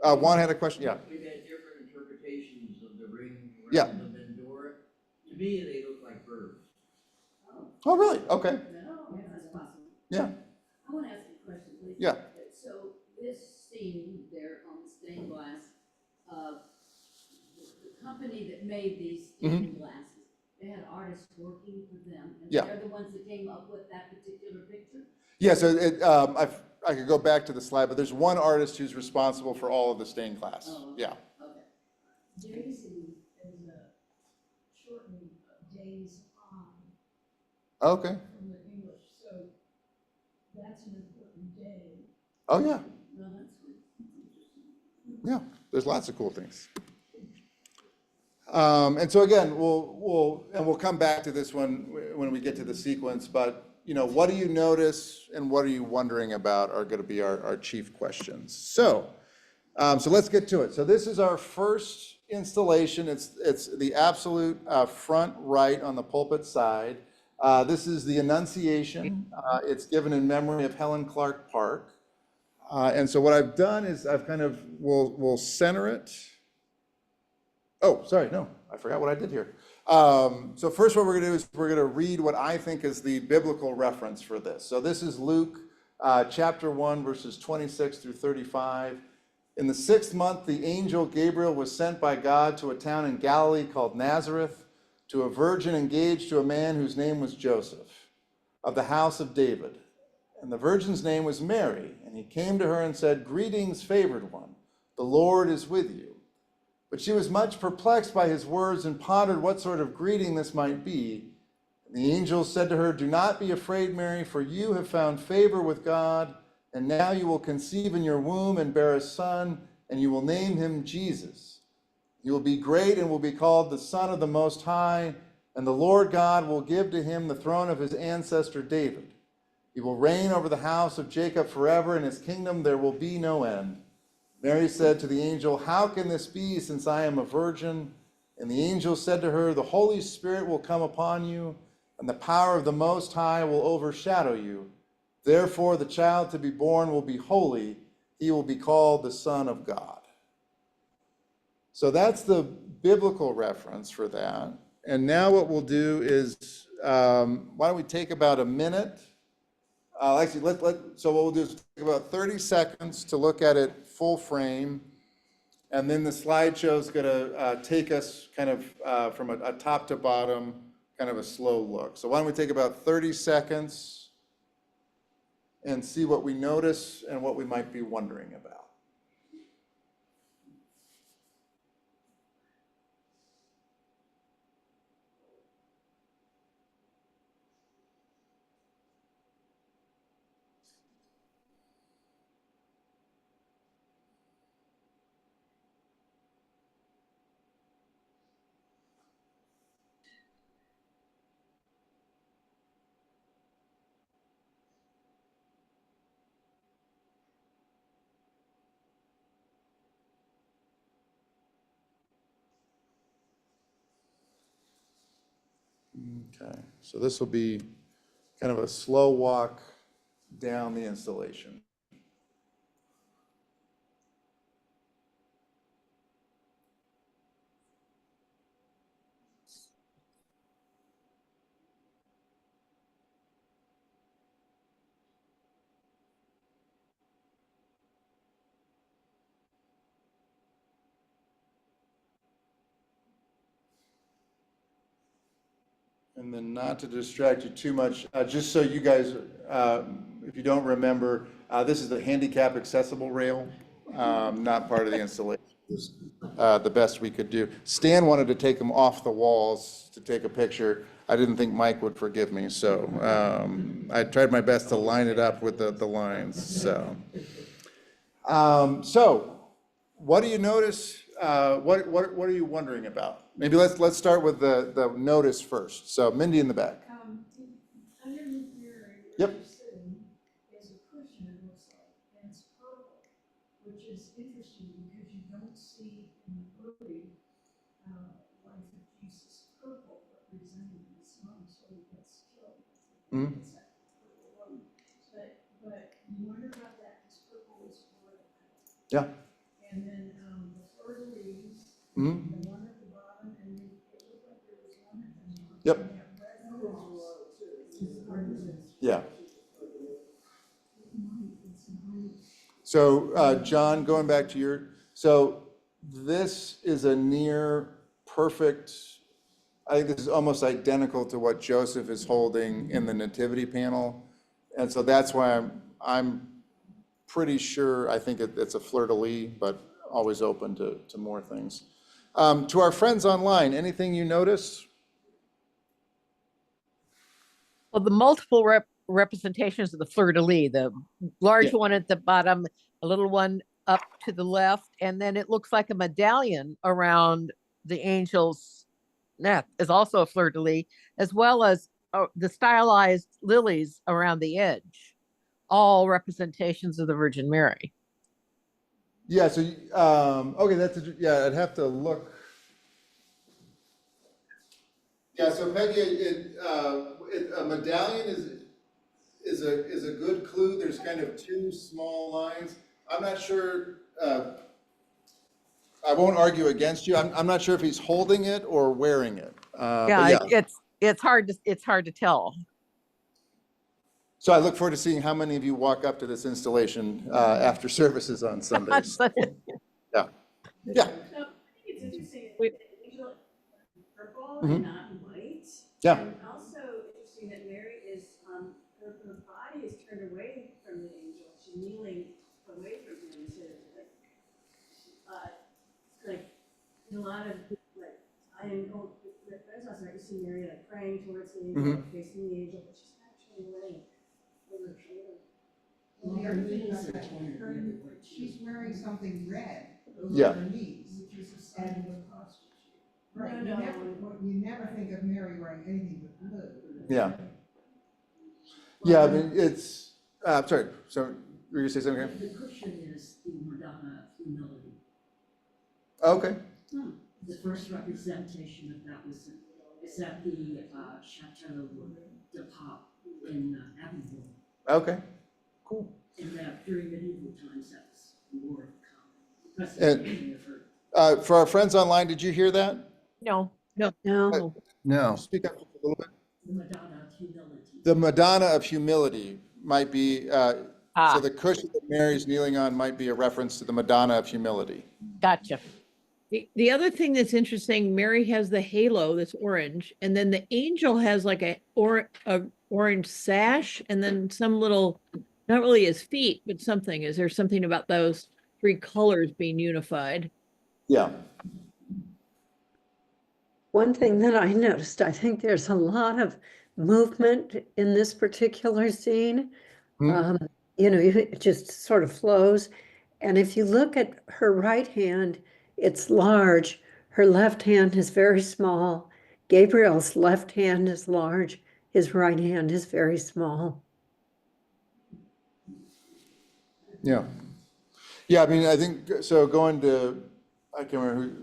Juan had a question. Yeah. We've had different interpretations of the ring Yeah. around the Mendora. To me, they look like birds. Oh, really? Okay. No, that's possible. Yeah. I want to ask you a question, please. Yeah. So this scene there on the stained glass, the company that made these stained glasses, they had artists working for them, and Yeah. they're the ones that came up with that particular picture? Yeah, so I could go back to the slide, but there's one artist who's responsible for all of the stained glass. Oh, okay. Yeah. Okay. Daisy is a shortening of days on Okay. from the English, so that's an important day. Oh, yeah. No, that's good. Yeah. There's lots of cool things. And so again, we'll come back to this one when we get to the sequence, but what do you notice and what are you wondering about are going to be our chief questions. So let's get to it. So this is our first installation. It's the absolute front right on the pulpit side. This is the Annunciation. It's given in memory of Helen Clark Park. And so what I've done is I've we'll center it. Oh, sorry, no, I forgot what I did here. So first what we're gonna do is we're gonna read what I think is the biblical reference for this. So this is Luke chapter 1, verses 26 through 35. In the 6th month, the angel Gabriel was sent by God to a town in Galilee called Nazareth, to a virgin engaged to a man whose name was Joseph, of the house of David. And the virgin's name was Mary, and he came to her and said, "Greetings, favored one, the Lord is with you." But she was much perplexed by his words and pondered what sort of greeting this might be. And the angel said to her, "Do not be afraid, Mary, for you have found favor with God, and now you will conceive in your womb and bear a son, and you will name him Jesus. He will be great and will be called the Son of the Most High, and the Lord God will give to him the throne of his ancestor David. He will reign over the house of Jacob forever, and his kingdom there will be no end." Mary said to the angel, "How can this be, since I am a virgin?" And the angel said to her, "The Holy Spirit will come upon you, and the power of the Most High will overshadow you. Therefore, the child to be born will be holy. He will be called the Son of God." So that's the biblical reference for that. And now what we'll do is, why don't we take about a minute? Actually, so what we'll do is take about 30 seconds to look at it full frame. And then the slideshow is going to take us kind of from a top to bottom, kind of a slow look. So why don't we take about 30 seconds and see what we notice and what we might be wondering about. Okay, so this will be kind of a slow walk down the installation. And then not to distract you too much, just so you guys, if you don't remember, this is the handicap accessible rail, not part of the installation. Just, the best we could do. Stan wanted to take them off the walls to take a picture. I didn't think Mike would forgive me, so I tried my best to line it up with the lines, so. So, what do you notice? What are you wondering about? Maybe let's start with the notice first. So Mindy in the back. Underneath Mary, Yep. where she's sitting, is a cushion, it looks like, and it's purple, which is interesting because you don't see in the early life of Jesus purple representing the sun, so he gets killed. Mhm. It's that purple one. But you wonder about that, because purple is for the Yeah. and then the fleur-de-lis, Mhm. the one at the bottom, and it looked like there was one at the top. Yep. And that red rose is part of it. Yeah. So, John, going back to so this is a near perfect, I think this is almost identical to what Joseph is holding in the nativity panel. And so that's why I'm pretty sure, I think it's a fleur-de-lis, but always open to more things. To our friends online, anything you notice? Well, the multiple representations of the fleur-de-lis, the large Yeah. one at the bottom, a little one up to the left, and then it looks like a medallion around the angel's neck is also a fleur-de-lis, as well as the stylized lilies around the edge, all representations of the Virgin Mary. Yeah, so, okay, yeah, I'd have to look. Yeah, so Peggy, a medallion is a good clue. There's kind of two small lines. I'm not sure, I won't argue against you. I'm not sure if he's holding it or wearing it. But Yeah, it's hard to tell. So I look forward to seeing how many of you walk up to this installation after services on Sundays. Yeah. Yeah. So I think it's interesting, We- that the angel is purple Mhm. and not white. Yeah. And also interesting that Mary is, her body is turned away from the angel, she's kneeling away from him, so like, in a lot of, like, I am going, with Renaissance, right, you see Mary like praying towards the angel, facing the angel, but she's actually laying over her shoulder. Well, the other thing is that she's wearing something red Yeah. over her knees. Which is a sign of a prostitute. Right, No, you never think of Mary wearing anything but blue. Yeah. Yeah, I mean, it's, sorry, so were you gonna say something here? The cushion is the Madonna of Humility. Okay. The first representation of that is at the Chateau de Pop in Avignon. Okay, cool. And that during medieval times, that was more common. And- Representation of her. For our friends online, did you hear that? No, No. No. Speak up a little bit. The Madonna of Humility. The Madonna of Humility might be, so the cushion that Mary's kneeling on might be a reference to the Madonna of Humility. gotcha. The other thing that's interesting, Mary has the halo that's orange, and then the angel has like a orange sash, and then some little, not really his feet, but something. Is there something about those three colors being unified? Yeah. One thing that I noticed, I think there's a lot of movement in this particular scene. It just sort of flows. And if you look at her right hand, it's large. Her left hand is very small. Gabriel's left hand is large. His right hand is very small. Yeah. Yeah, I mean, I think, so going to, I can't remember who,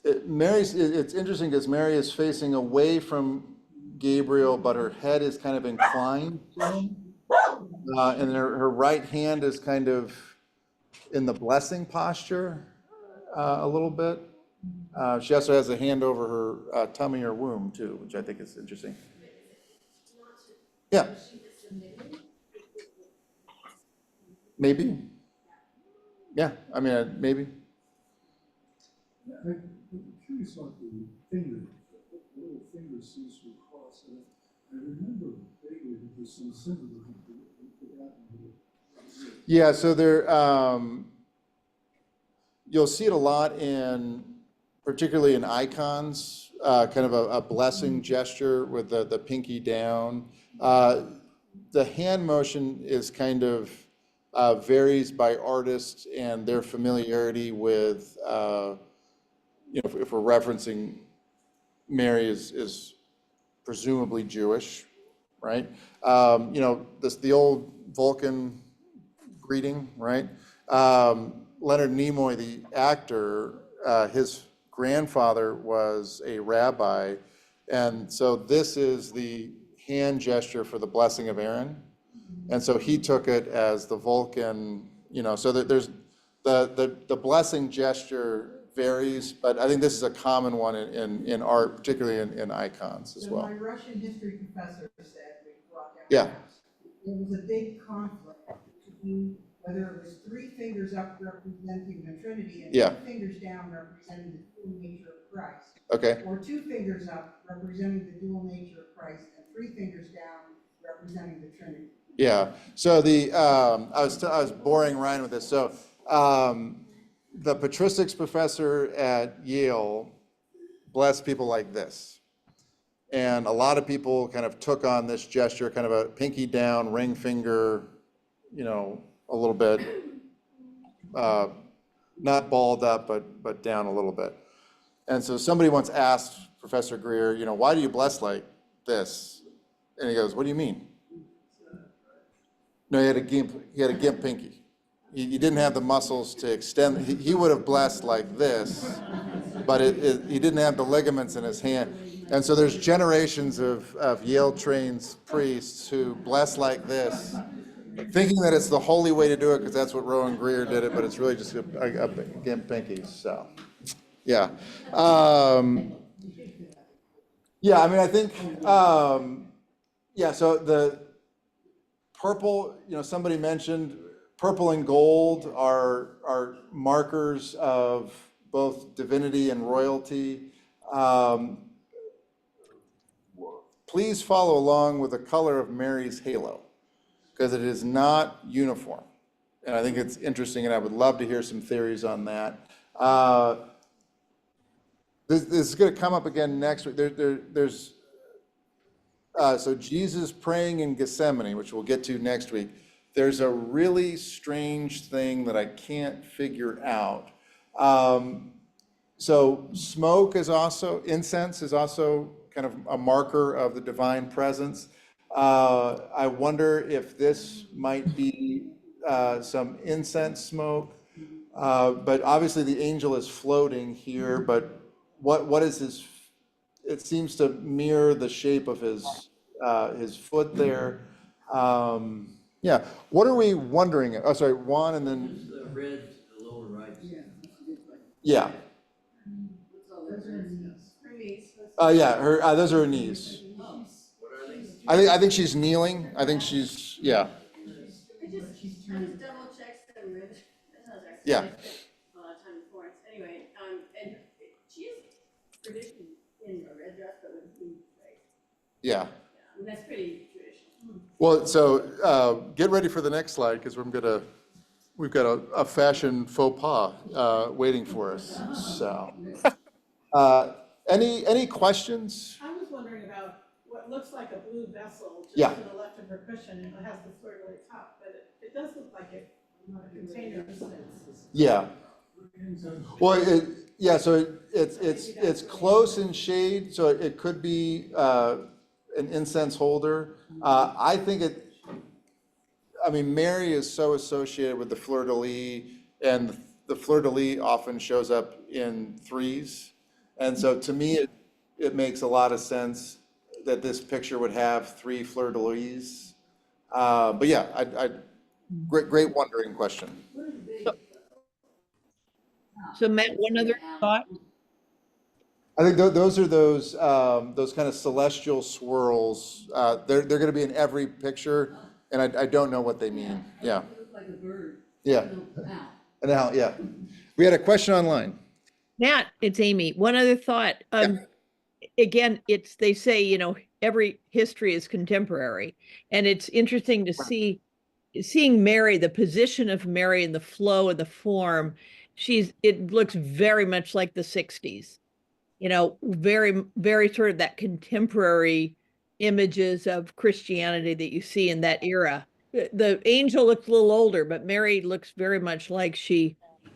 it's interesting because Mary is facing away from Gabriel, but her head is kind of inclined to him. And her right hand is kind of in the blessing posture a little bit. She also has a hand over her tummy or womb too, which I think is interesting. Yeah. Maybe. Yeah, I mean, maybe. I'm curious about the finger, the little finger seems to cross, and I remember vaguely that there's some symbolism to that. Yeah, so there, you'll see it a lot in, particularly in icons, kind of a blessing gesture with the pinky down. The hand motion is kind of varies by artists and their familiarity with, you know, if we're referencing Mary is presumably Jewish, right? You know, the old Vulcan greeting, right? Leonard Nimoy, the actor, his grandfather was a rabbi, and so this is the hand gesture for the blessing of Aaron, and so he took it as the Vulcan, you know, so that there's the blessing gesture varies, but I think this is a common one in art, particularly in icons as well. My Russian history professor said, we brought that Yeah. up, there was a big conflict between whether it was 3 fingers up representing the Trinity and Yeah. 2 fingers down representing the dual nature of Christ. Okay. Or 2 fingers up representing the dual nature of Christ and 3 fingers down representing the Trinity. Yeah. So I was boring Ryan with this. So the patristics professor at Yale blessed people like this, and a lot of people kind of took on this gesture, kind of a pinky down, ring finger, you know, a little bit, not balled up, but down a little bit. And so somebody once asked Professor Greer, you know, why do you bless like this? And he goes, what do you mean? No, he had a gimp pinky. He didn't have the muscles to extend. He would have blessed like this, but he didn't have the ligaments in his hand. And so there's generations of Yale-trained priests who bless like this, thinking that it's the holy way to do it because that's what Rowan Greer did it, but it's really just a gimp pinky. So, yeah. Yeah, I mean, I think, yeah, so the purple, you know, somebody mentioned purple and gold are markers of both divinity and royalty. Please follow along with the color of Mary's halo, because it is not uniform. And I think it's interesting, and I would love to hear some theories on that. This is going to come up again next week. There's so Jesus praying in Gethsemane, which we'll get to next week. There's a really strange thing that I can't figure out. So smoke is also, incense is also kind of a marker of the divine presence. I wonder if this might be some incense smoke, but obviously the angel is floating here, but what is his, it seems to mirror the shape of his foot there. Yeah, what are we wondering? Oh, sorry, Juan, and then. The red, the lower right. Yeah. Yeah, those are her knees. I think she's kneeling. I think she's, yeah. I just double checked the rib. Yeah. A lot of time in Florence. Anyway, and she has tradition in a red dress, but with blue legs. Yeah. Yeah, I mean, that's pretty traditional. Well, so get ready for the next slide because we've got a fashion faux pas waiting for us. So, any questions? I was wondering about what looks like a blue vessel just Yeah. to the left of her cushion, and it has the fleur-de-lis top, but it does look like a container of incense. Yeah. Well, yeah. So it's close in shade, so it could be an incense holder. I think I mean, Mary is so associated with the fleur-de-lis, and the fleur-de-lis often shows up in threes. And so to me, it makes a lot of sense that this picture would have 3 fleur-de-lis. But yeah, great wondering question. What are the big? So Matt, one other thought. I think those are those kind of celestial swirls. They're going to be in every picture, and I don't know what they mean. Yeah. They look like a bird. Yeah. Owl. An owl, yeah. We had a question online. Matt, it's Amy. One other thought. Again, they say, you know, every history is contemporary, and it's interesting to seeing Mary, the position of Mary and the flow and the form. It looks very much like the 60s. You know, very, very sort of that contemporary images of Christianity that you see in that era. The angel looks a little older, but Mary looks very much like she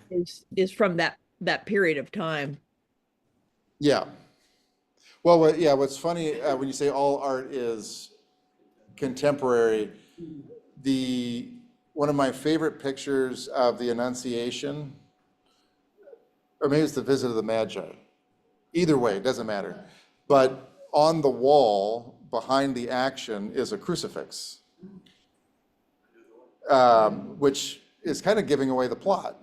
is from that period of time. Yeah. Well, what's funny when you say all art is contemporary, one of my favorite pictures of the Annunciation, or maybe it's the Visit of the Magi. Either way, it doesn't matter. But on the wall behind the action is a crucifix, which is kind of giving away the plot,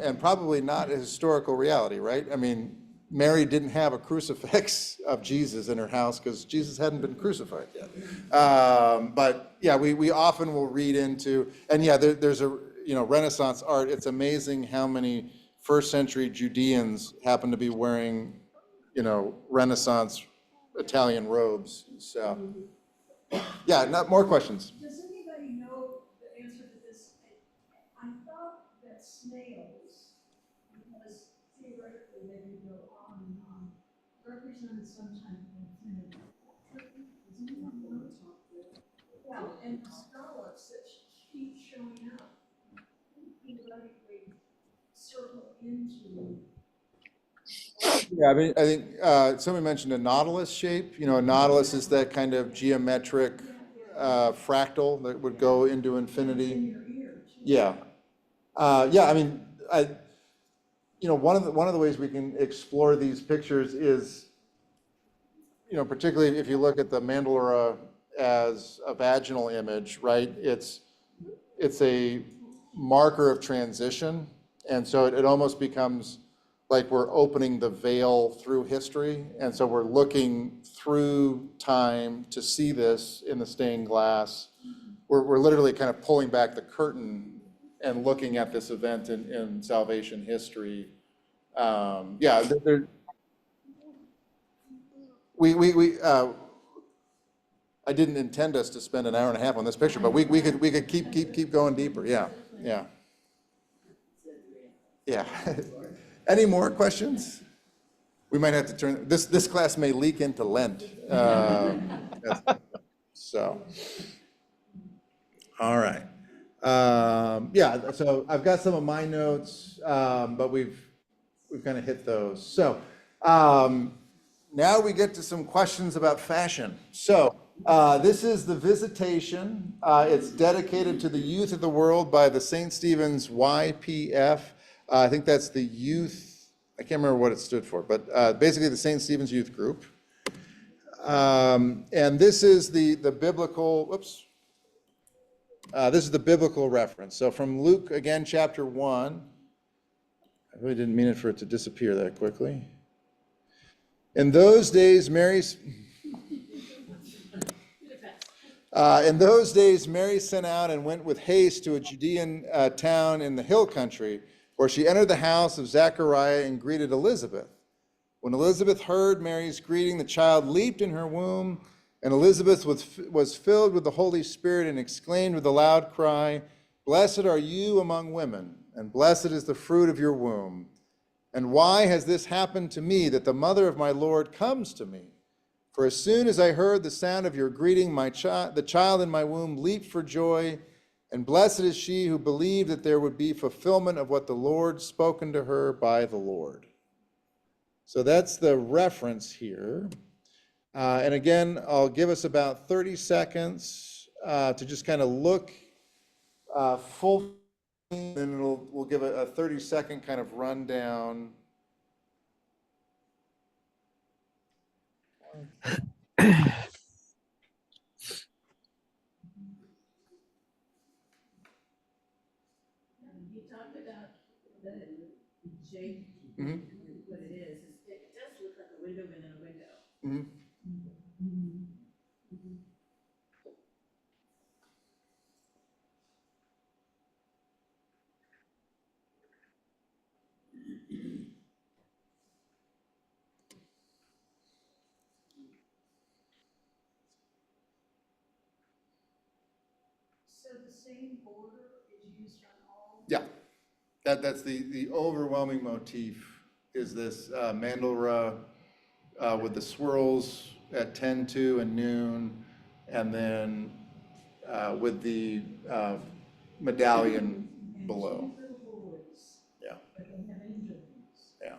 and probably not a historical reality, right? I mean, Mary didn't have a crucifix of Jesus in her house because Jesus hadn't been crucified yet. But yeah, we often will read into, and yeah, there's Renaissance art. It's amazing how many first century Judeans happen to be wearing, Renaissance Italian robes. So yeah, not more questions. Does anybody know the answer to this? I thought that snails, because theoretically they can go on and on, represented some type of infinity. Does anyone know? Yeah, and the scallops that keep showing up, theoretically circle into. Yeah, I mean, I think somebody mentioned a nautilus shape. A nautilus is that kind of geometric fractal that would go into infinity. Yeah. Yeah, I mean, one of the ways we can explore these pictures is, particularly if you look at the Mandalura as a vaginal image, right? It's a marker of transition, and so it almost becomes like we're opening the veil through history, and so we're looking through time to see this in the stained glass. We're literally kind of pulling back the curtain and looking at this event in salvation history. Yeah, I didn't intend us to spend an hour and a half on this picture, but we could keep going deeper. Yeah. Any more questions? We might have to turn this class may leak into Lent. So, all right. Yeah. So I've got some of my notes, but we've kind of hit those. So now we get to some questions about fashion. So this is the Visitation. It's dedicated to the youth of the world by the St. Stephen's YPF. I think that's the youth, I can't remember what it stood for, but basically the St. Stephen's Youth Group. And this is the biblical, this is the biblical reference. So from Luke, again, chapter 1. I really didn't mean it for it to disappear that quickly. In those days, Mary sent out and went with haste to a Judean town in the hill country, where she entered the house of Zechariah and greeted Elizabeth. When Elizabeth heard Mary's greeting, the child leaped in her womb, and Elizabeth was filled with the Holy Spirit and exclaimed with a loud cry, "Blessed are you among women, and blessed is the fruit of your womb. And why has this happened to me, that the mother of my Lord comes to me? For as soon as I heard the sound of your greeting, the child in my womb leaped for joy, and blessed is she who believed that there would be fulfillment of what the Lord spoken to her by the Lord." So that's the reference here. And again, I'll give us about 30 seconds to just kind of look full, and then we'll give a 30-second kind of rundown. You talked about the shape, Mhm. what it is, it does look like a window within a window. Mhm. So the same border is used on all? Yeah, that's the overwhelming motif is this mandala with the swirls at 10, 2, and noon, and then with the medallion below. And two little boys, Yeah, but they have angel wings. yeah.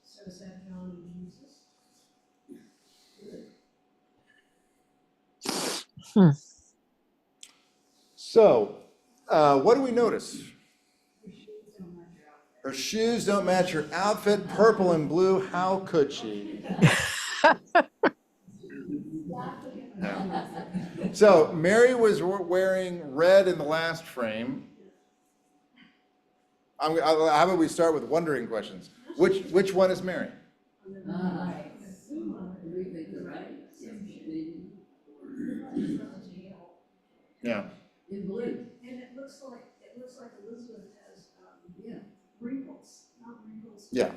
So is that John and Jesus? So, what do we notice? Her shoes don't match her outfit, purple and blue. How could she? Yeah. So Mary was wearing red in the last frame. How about we start with wondering questions? Which one is Mary? Yeah. In blue. And it looks like Elizabeth has, Yeah. wrinkles, not wrinkles. Yeah.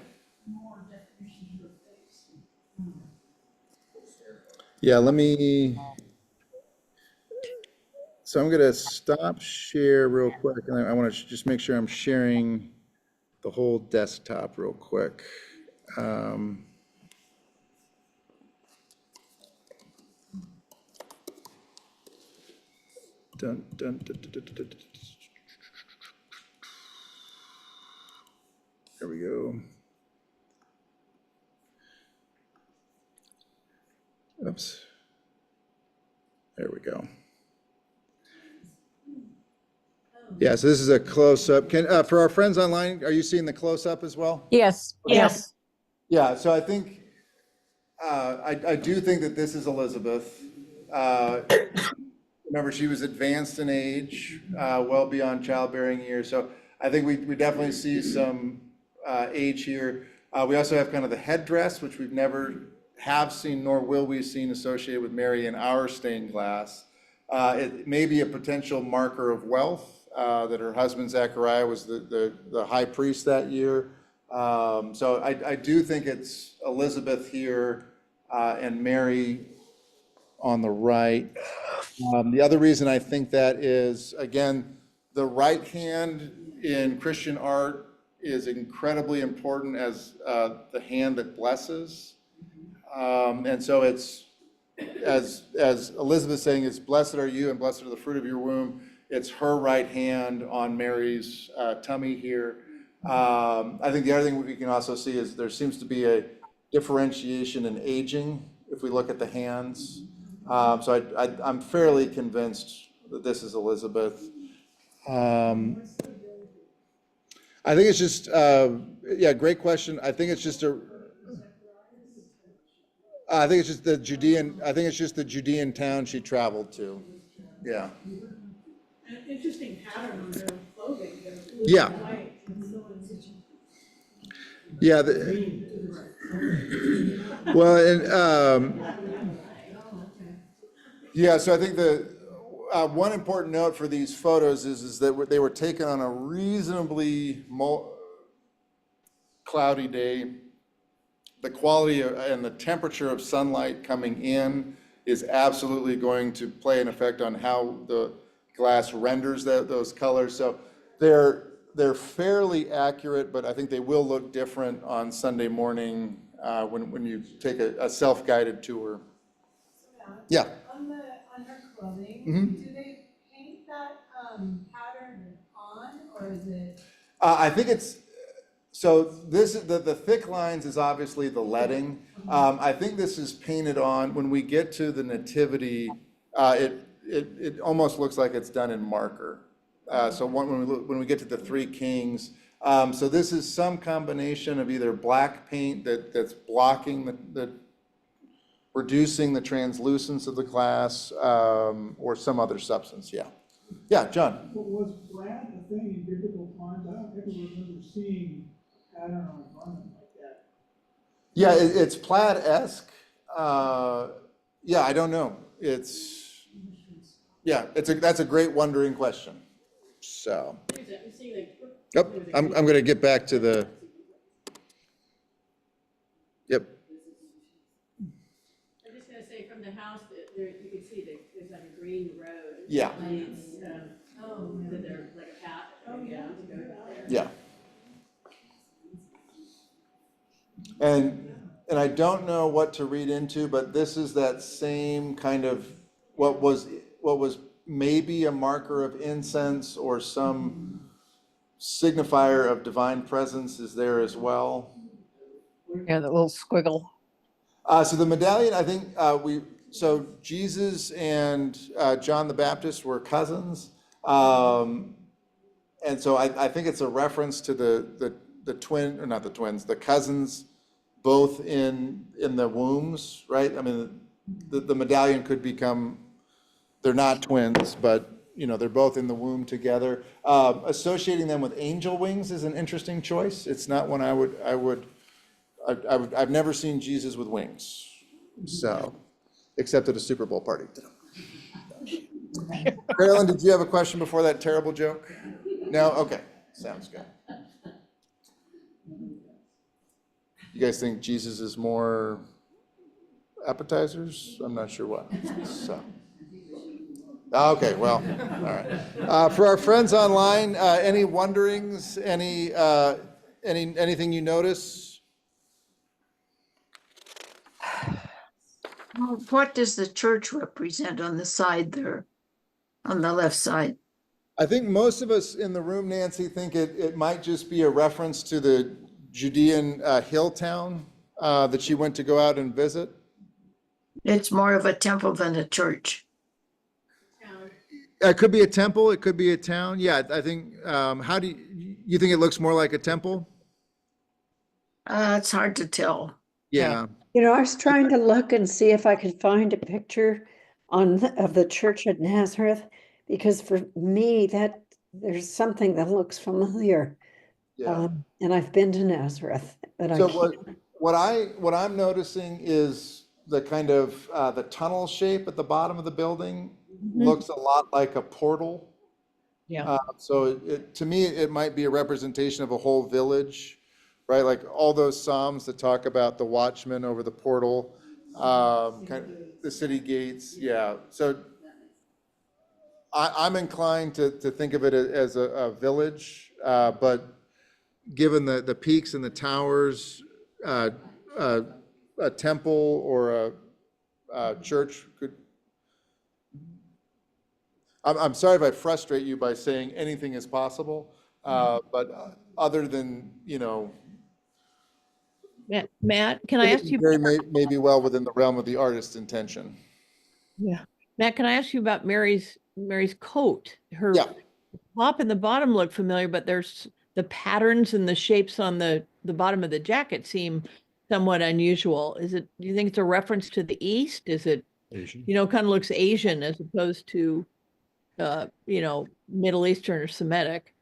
More definition to her face. Yeah, let me. So I'm gonna stop share real quick, and I want to just make sure I'm sharing the whole desktop real quick. Dun, dun, dun, dun, dun, dun, dun. There we go. Oops. There we go. Yeah, so this is a close-up. For our friends online, are you seeing the close-up as well? Yes, Yes. Yeah, so I think, I do think that this is Elizabeth. Remember, she was advanced in age, well beyond childbearing years, so I think we definitely see some age here. We also have kind of the headdress, which we've never have seen, nor will we seen associated with Mary in our stained glass. It may be a potential marker of wealth, that her husband Zechariah was the high priest that year. So I do think it's Elizabeth here and Mary on the right. The other reason I think that is, again, the right hand in Christian art is incredibly important as the hand that blesses. And so it's, as Elizabeth saying, it's blessed are you and blessed are the fruit of your womb. It's her right hand on Mary's tummy here. I think the other thing we can also see is there seems to be a differentiation in aging if we look at the hands. So I'm fairly convinced that this is Elizabeth. I think it's just, yeah, great question. I think it's just I think it's just the Judean town she traveled to. Yeah. An interesting pattern on their clothing. Yeah. Yeah. Well, and yeah, so I think the one important note for these photos is that they were taken on a reasonably cloudy day. The quality and the temperature of sunlight coming in is absolutely going to play an effect on how the glass renders those colors. So they're fairly accurate, but I think they will look different on Sunday morning when you take a self-guided tour. Yeah. On her clothing, Mhm. do they paint that pattern on, or is it? I think it's, so the thick lines is obviously the leading. I think this is painted on, when we get to the nativity, it almost looks like it's done in marker. So when we get to the three kings, so this is some combination of either black paint that's blocking reducing the translucence of the glass, or some other substance, yeah. Yeah, John? But was plaid a thing in biblical times? I don't ever remember seeing a pattern on a garment like that. Yeah, it's plaid-esque. Yeah, I don't know. That's a great wondering question. So, yep, I'm gonna get back to the, yep. I'm just gonna say from the house, there, you can see that there's like a green road. Yeah. Leads, that they're like a path, yeah, to go there. Yeah. And I don't know what to read into, but this is that same kind of, what was maybe a marker of incense or some signifier of divine presence is there as well. Yeah, the little squiggle. So the medallion, I think, so Jesus and John the Baptist were cousins. And so I think it's a reference to the twin, or not the twins, the cousins, both in the wombs, right? I mean, the medallion could become, they're not twins, but they're both in the womb together. Associating them with angel wings is an interesting choice. It's not one I've never seen Jesus with wings, so, except at a Super Bowl party. Carolyn, did you have a question before that terrible joke? No? Okay, sounds good. You guys think Jesus is more appetizers? I'm not sure what, so. Okay, well, all right. For our friends online, any wonderings, anything you notice? What does the church represent on the side there, on the left side? I think most of us in the room, Nancy, think it might just be a reference to the Judean hill town that she went to go out and visit. It's more of a temple than a church. It could be a temple, it could be a town. Yeah, I think, how do you think it looks more like a temple? It's hard to tell. Yeah. I was trying to look and see if I could find a picture of the church at Nazareth, because for me, there's something that looks familiar. Yeah. And I've been to Nazareth, but So what I'm noticing is the kind of the tunnel shape at the bottom of the building looks a lot like a portal. Yeah. So to me, it might be a representation of a whole village, right? Like all those Psalms that talk about the watchman over the portal, kind of the city gates. Yeah. So I'm inclined to think of it as a village, but given the peaks and the towers, a temple or a church could. I'm sorry if I frustrate you by saying anything is possible, but other than, Matt, can I ask you? Maybe well within the realm of the artist's intention. Yeah. Matt, can I ask you about Mary's coat? Her top and the bottom look familiar, but there's the patterns and the shapes on the bottom of the jacket seem somewhat unusual. Do you think it's a reference to the East? Is it, Asian? Kind of looks Asian as opposed to, Middle Eastern or Semitic?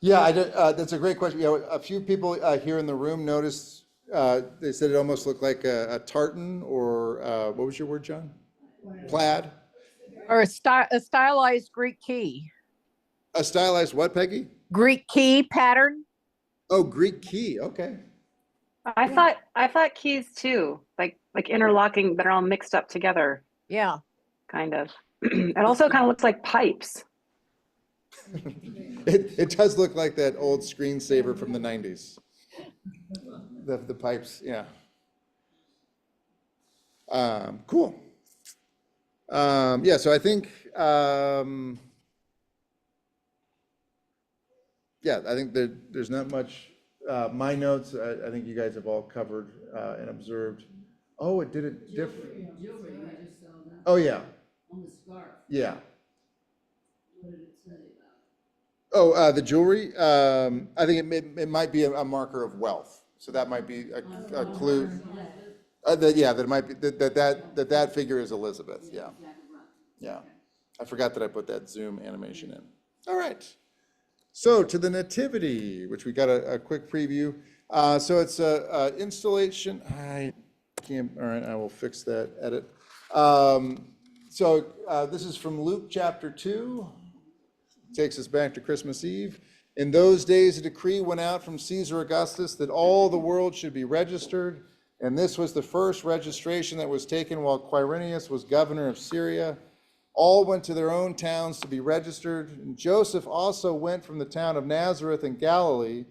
Yeah, that's a great question. A few people here in the room noticed, they said it almost looked like a tartan or, what was your word, John? Plaid? Or a stylized Greek key. A stylized what, Peggy? Greek key pattern. Oh, Greek key, okay. I thought keys too, like interlocking that are all mixed up together. Yeah. Kind of. It also kind of looks like pipes. It does look like that old screensaver from the 90s. The pipes, yeah. Cool. Yeah, so I think, I think that there's not much, my notes, I think you guys have all covered and observed. Oh, it did it different. Jewelry, I just saw that. Oh, yeah. On the scarf. Yeah. What did it say about? Oh, the jewelry, I think it might be a marker of wealth. So that might be a clue. Yeah, that it might be, that figure is Elizabeth, yeah. Yeah. I forgot that I put that Zoom animation in. All right. So to the nativity, which we got a quick preview. So it's a installation. I can't, all right, I will fix that edit. This is from Luke chapter 2. Takes us back to Christmas Eve. In those days, a decree went out from Caesar Augustus that all the world should be registered. And this was the first registration that was taken while Quirinius was governor of Syria. All went to their own towns to be registered. And Joseph also went from the town of Nazareth in Galilee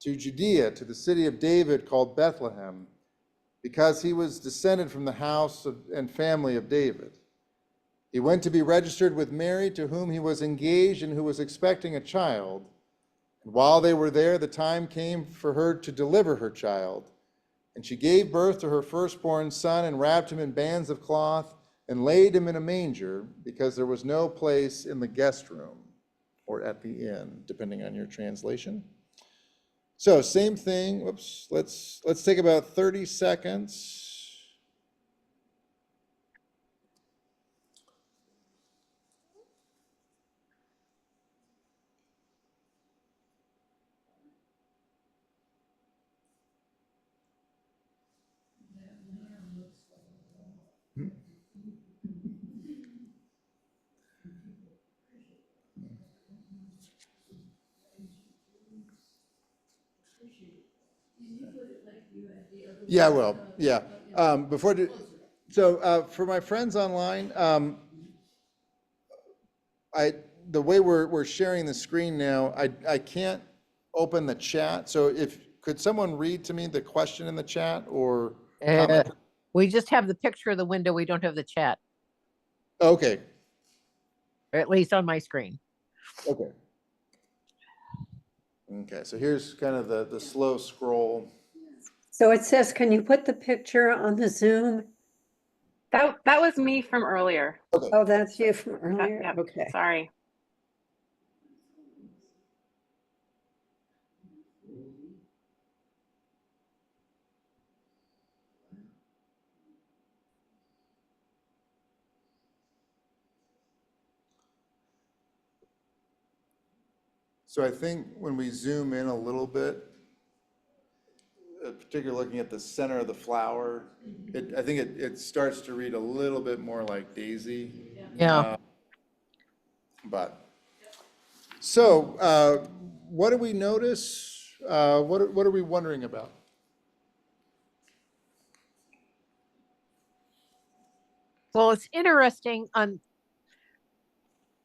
to Judea, to the city of David called Bethlehem, because he was descended from the house and family of David. He went to be registered with Mary, to whom he was engaged and who was expecting a child. And while they were there, the time came for her to deliver her child. And she gave birth to her firstborn son and wrapped him in bands of cloth and laid him in a manger, because there was no place in the guest room or at the inn, depending on your translation. So same thing. Whoops. Let's take about 30 seconds. Yeah, well, yeah. For my friends online, the way we're sharing the screen now, I can't open the chat. So could someone read to me the question in the chat or comment? We just have the picture of the window. We don't have the chat, Okay. or at least on my screen. Okay. Okay, so here's kind of the slow scroll. So it says, can you put the picture on the Zoom? That was me from earlier. Okay. Oh, that's you from earlier? Yep, Okay. sorry. So I think when we zoom in a little bit, particularly looking at the center of the flower, I think it starts to read a little bit more like Daisy. Yeah. What do we notice? What are we wondering about? Well, it's interesting on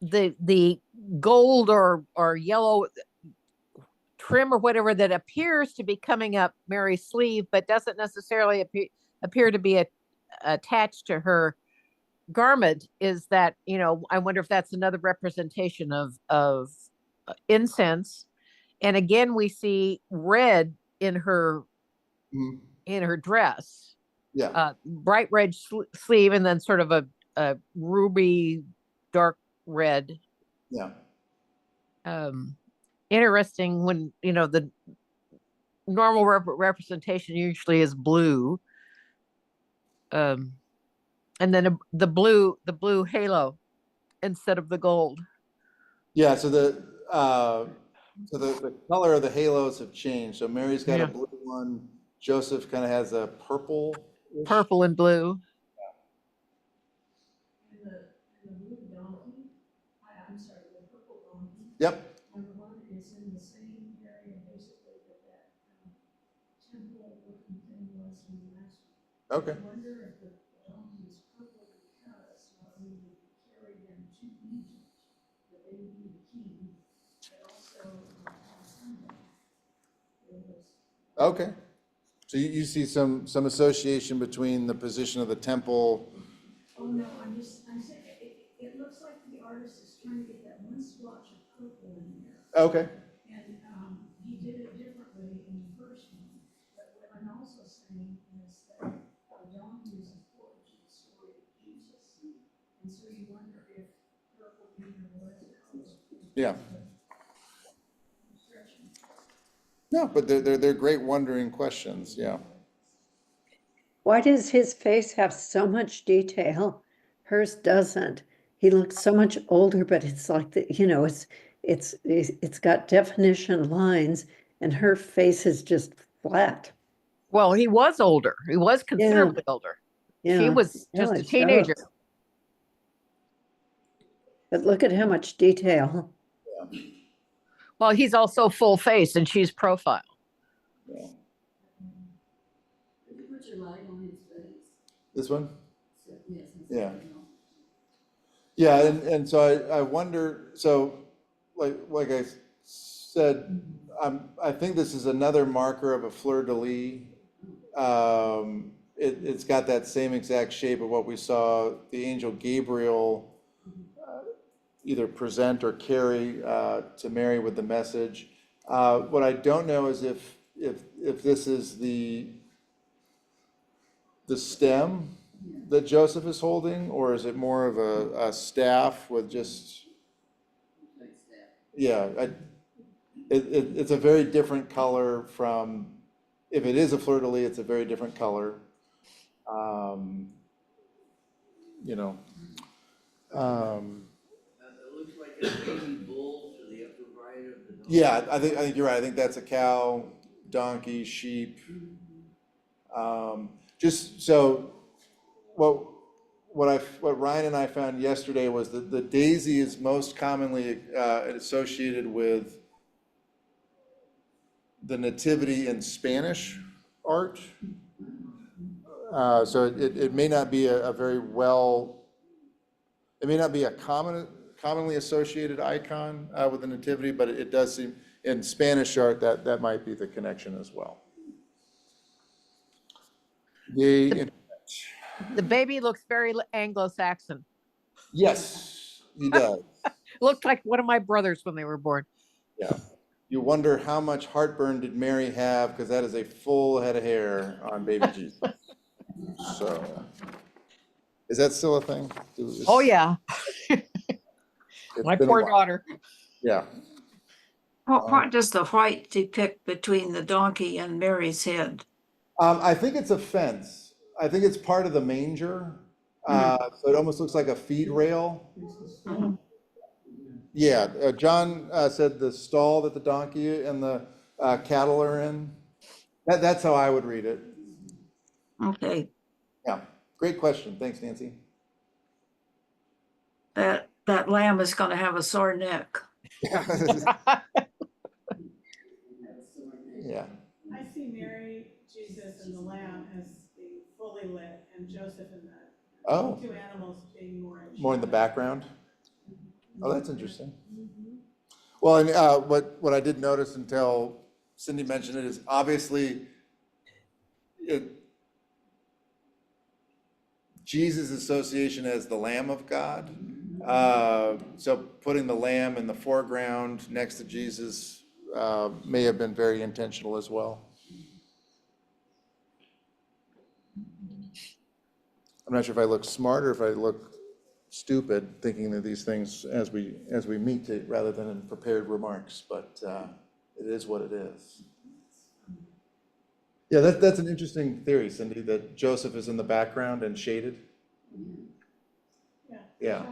the gold or yellow trim or whatever that appears to be coming up Mary's sleeve, but doesn't necessarily appear to be attached to her garment. Is that, I wonder if that's another representation of incense. And again, we see red in her dress. Yeah. Bright red sleeve, and then sort of a ruby dark red. Yeah. Interesting when, the normal representation usually is blue. And then the blue halo instead of the gold. Yeah, so the color of the halos have changed. So Mary's got a blue one. Joseph kind of has a purple. Purple and blue. And the blue donkey, I'm sorry, the purple donkey. Yep. Number one is in the same area basically that temple looking thing was in the last one. Okay. I wonder if the donkey is purple because not only would he carry them to Egypt, but they would be the king, but also on Sunday. Okay. So you see some association between the position of the temple. Oh, no, I'm saying, it looks like the artist is trying to get that one splotch of purple in there. Okay. And he did it differently in the first one. But what I'm also saying is that the donkey is important to the story of Jesus. And so you wonder if purple being a red color. Yeah. No, but they're great wondering questions. Yeah. Why does his face have so much detail? Hers doesn't. He looks so much older, but it's like it's got definition lines, and her face is just flat. Well, he was older. He was considerably older. She Yeah, was yeah, just a it teenager. shows. But look at how much detail. Well, he's also full face and she's profile. Yeah. If you put your light on his face. This one? So, yes. Yeah. Yeah, and so I wonder, so like I said, I think this is another marker of a fleur-de-lis. It's got that same exact shape of what we saw the angel Gabriel either present or carry to Mary with the message. What I don't know is if this is the stem that Joseph is holding, or is it more of a staff with just, yeah, it's a very different color from, if it is a fleur-de-lis, it's a very different color. You know, It looks like a baby bull to the upper right of the. yeah, I think you're right. I think that's a cow, donkey, sheep. Just so, what Ryan and I found yesterday was that the daisy is most commonly associated with the nativity in Spanish art. So it may not be a very well, it may not be a commonly associated icon with the nativity, but it does seem in Spanish art that might be the connection as well. The baby looks very Anglo-Saxon. Yes, he does. Looked like one of my brothers when they were born. Yeah. You wonder how much heartburn did Mary have, because that is a full head of hair on baby Jesus. So, is that still a thing? Oh, yeah. My poor daughter. Yeah. What does the white depict between the donkey and Mary's head? I think it's a fence. I think it's part of the manger. So it almost looks like a feed rail. Yeah, John said the stall that the donkey and the cattle are in. That's how I would read it. Okay, Yeah, great question. Thanks, Nancy. that lamb is gonna have a sore neck. Yeah. I see Mary, Jesus, and the Lamb as being fully lit, and Joseph and the two animals being more More in the background? Oh, that's interesting. Well, and what I did notice until Cindy mentioned it is obviously Jesus' association as the Lamb of God. So putting the lamb in the foreground next to Jesus may have been very intentional as well. I'm not sure if I look smart or if I look stupid thinking of these things as we meet it rather than in prepared remarks, but it is what it is. Yeah, that's an interesting theory, Cindy, that Joseph is in the background and shaded. Yeah.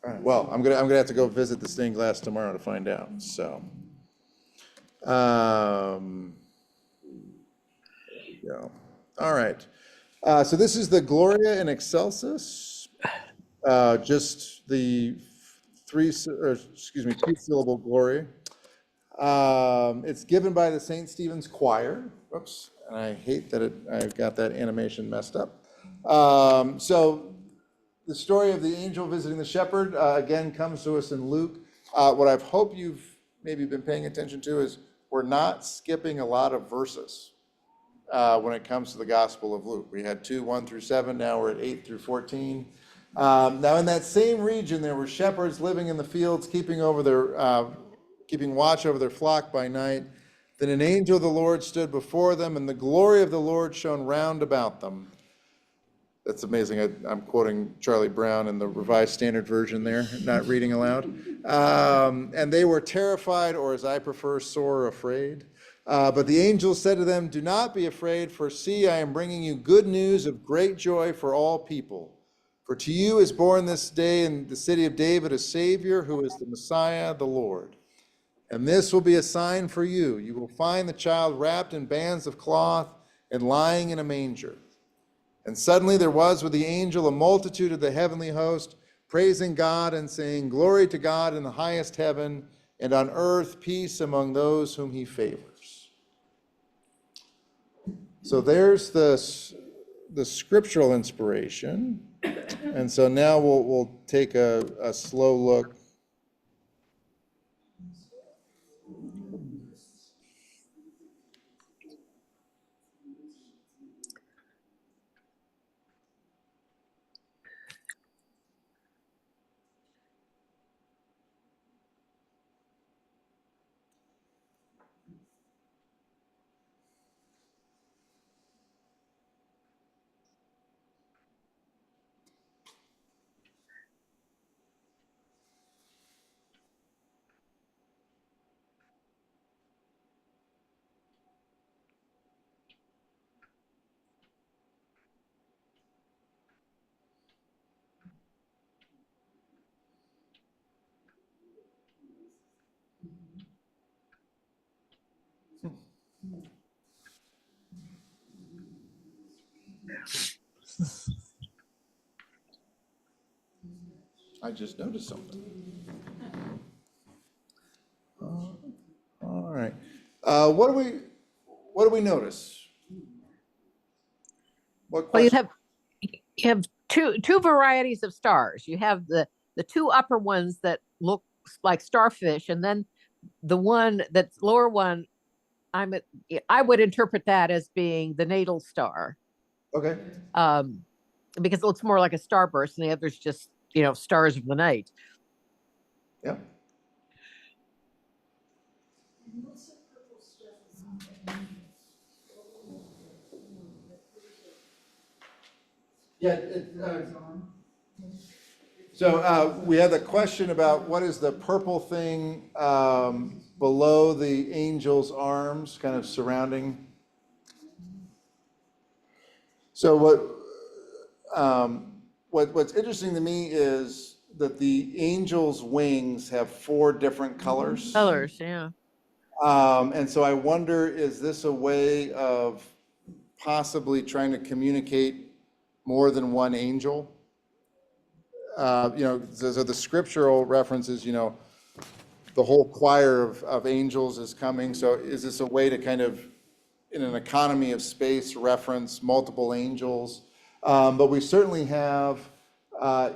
All right. Well, I'm gonna have to go visit the stained glass tomorrow to find out. So, there we go. All right. So this is the Gloria in Excelsis, just the two-syllable glory. It's given by the St. Stephen's Choir. Whoops, and I hate that I've got that animation messed up. So the story of the angel visiting the shepherd again comes to us in Luke. What I hope you've maybe been paying attention to is we're not skipping a lot of verses when it comes to the Gospel of Luke. We had 2:1-7, now we're at 8-14. Now in that same region, there were shepherds living in the fields, keeping watch over their flock by night. Then an angel of the Lord stood before them, and the glory of the Lord shone round about them. That's amazing. I'm quoting Charlie Brown in the Revised Standard Version there, not reading aloud. And they were terrified, or as I prefer, sore afraid. But the angel said to them, "Do not be afraid, for see, I am bringing you good news of great joy for all people. For to you is born this day in the city of David a Savior, who is the Messiah, the Lord. And this will be a sign for you. You will find the child wrapped in bands of cloth and lying in a manger." And suddenly there was with the angel a multitude of the heavenly host, praising God and saying, "Glory to God in the highest heaven, and on earth peace among those whom he favors." So there's the scriptural inspiration. And so now we'll take a slow look. I just noticed something. All right. What do we notice? What Well, you question? have two varieties of stars. You have the two upper ones that look like starfish, and then the one that's lower one, I would interpret that as being the natal star. Okay. Because it looks more like a starburst, and the other's just, stars of the night. Yeah. Yeah. So we had the question about what is the purple thing below the angel's arms, kind of surrounding. So what's interesting to me is that the angel's wings have 4 different colors. Colors, yeah. And so I wonder, is this a way of possibly trying to communicate more than one angel? So the scriptural references, the whole choir of angels is coming. So is this a way to kind of, in an economy of space, reference multiple angels? But we certainly have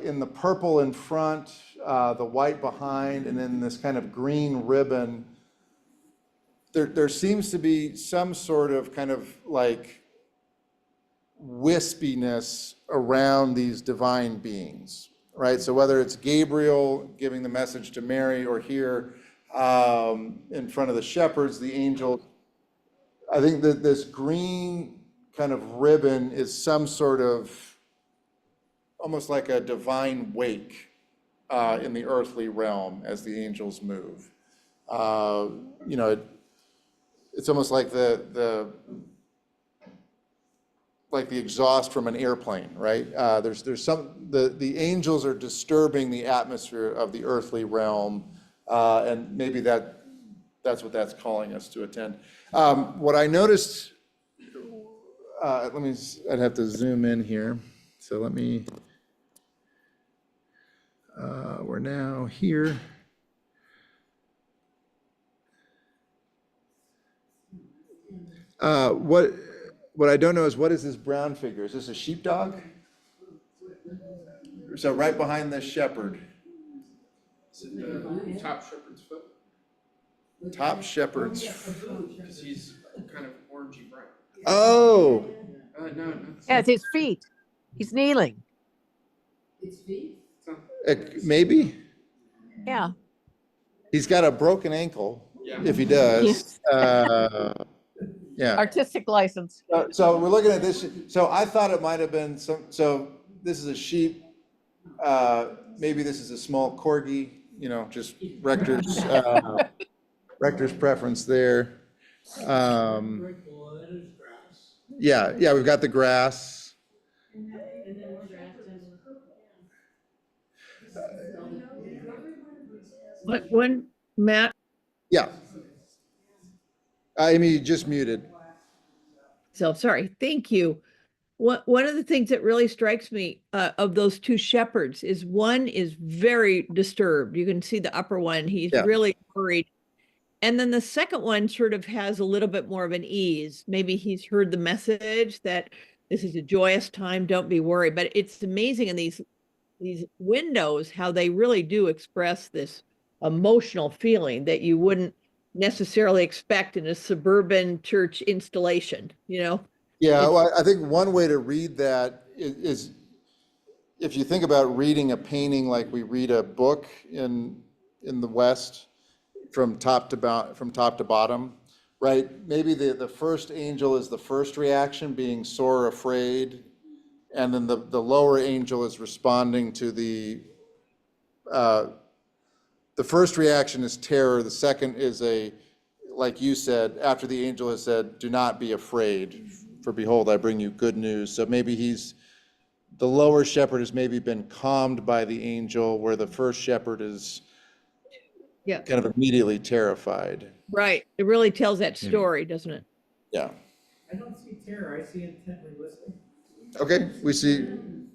in the purple in front, the white behind, and then this kind of green ribbon. There seems to be some sort of kind of like wispiness around these divine beings, right? So whether it's Gabriel giving the message to Mary, or here in front of the shepherds, the angel, I think that this green kind of ribbon is some sort of almost like a divine wake in the earthly realm as the angels move. It's almost like the exhaust from an airplane, right? There's some, the angels are disturbing the atmosphere of the earthly realm, and maybe that's what that's calling us to attend. What I noticed, I'd have to zoom in here. So let me, we're now here. What I don't know is, what is this brown figure? Is this a sheepdog? So right behind the shepherd. Is it the top shepherd's foot? Top shepherd's. Because he's kind of orangey brown. Oh. No. Yeah, it's his feet. He's kneeling. It's feet? Maybe. Yeah. He's got a broken ankle, Yeah. if he does. Yeah. Artistic license. So we're looking at this. So I thought it might have been so this is a sheep. Maybe this is a small corgi, just Rector's preference there. Yeah, we've got the grass. And then more grass and But one, Matt, Yeah. Amy, you just muted. so sorry, thank you. One of the things that really strikes me of those two shepherds is one is very disturbed. You can see the upper one, he's Yeah. really worried. And then the second one sort of has a little bit more of an ease. Maybe he's heard the message that this is a joyous time, don't be worried. But it's amazing in these windows how they really do express this emotional feeling that you wouldn't necessarily expect in a suburban church installation, you know? Yeah, well, I think one way to read that is if you think about reading a painting like we read a book in the West from top to bottom, right? Maybe the first angel is the first reaction, being sore afraid, and then the lower angel is responding to the first reaction is terror. The second is like you said, after the angel has said, "Do not be afraid, for behold, I bring you good news." So maybe the lower shepherd has maybe been calmed by the angel, where the first shepherd is kind of immediately terrified. Right. It really tells that story, doesn't it? Yeah. I don't see terror, I see intently listening. Okay, we see. Ooh,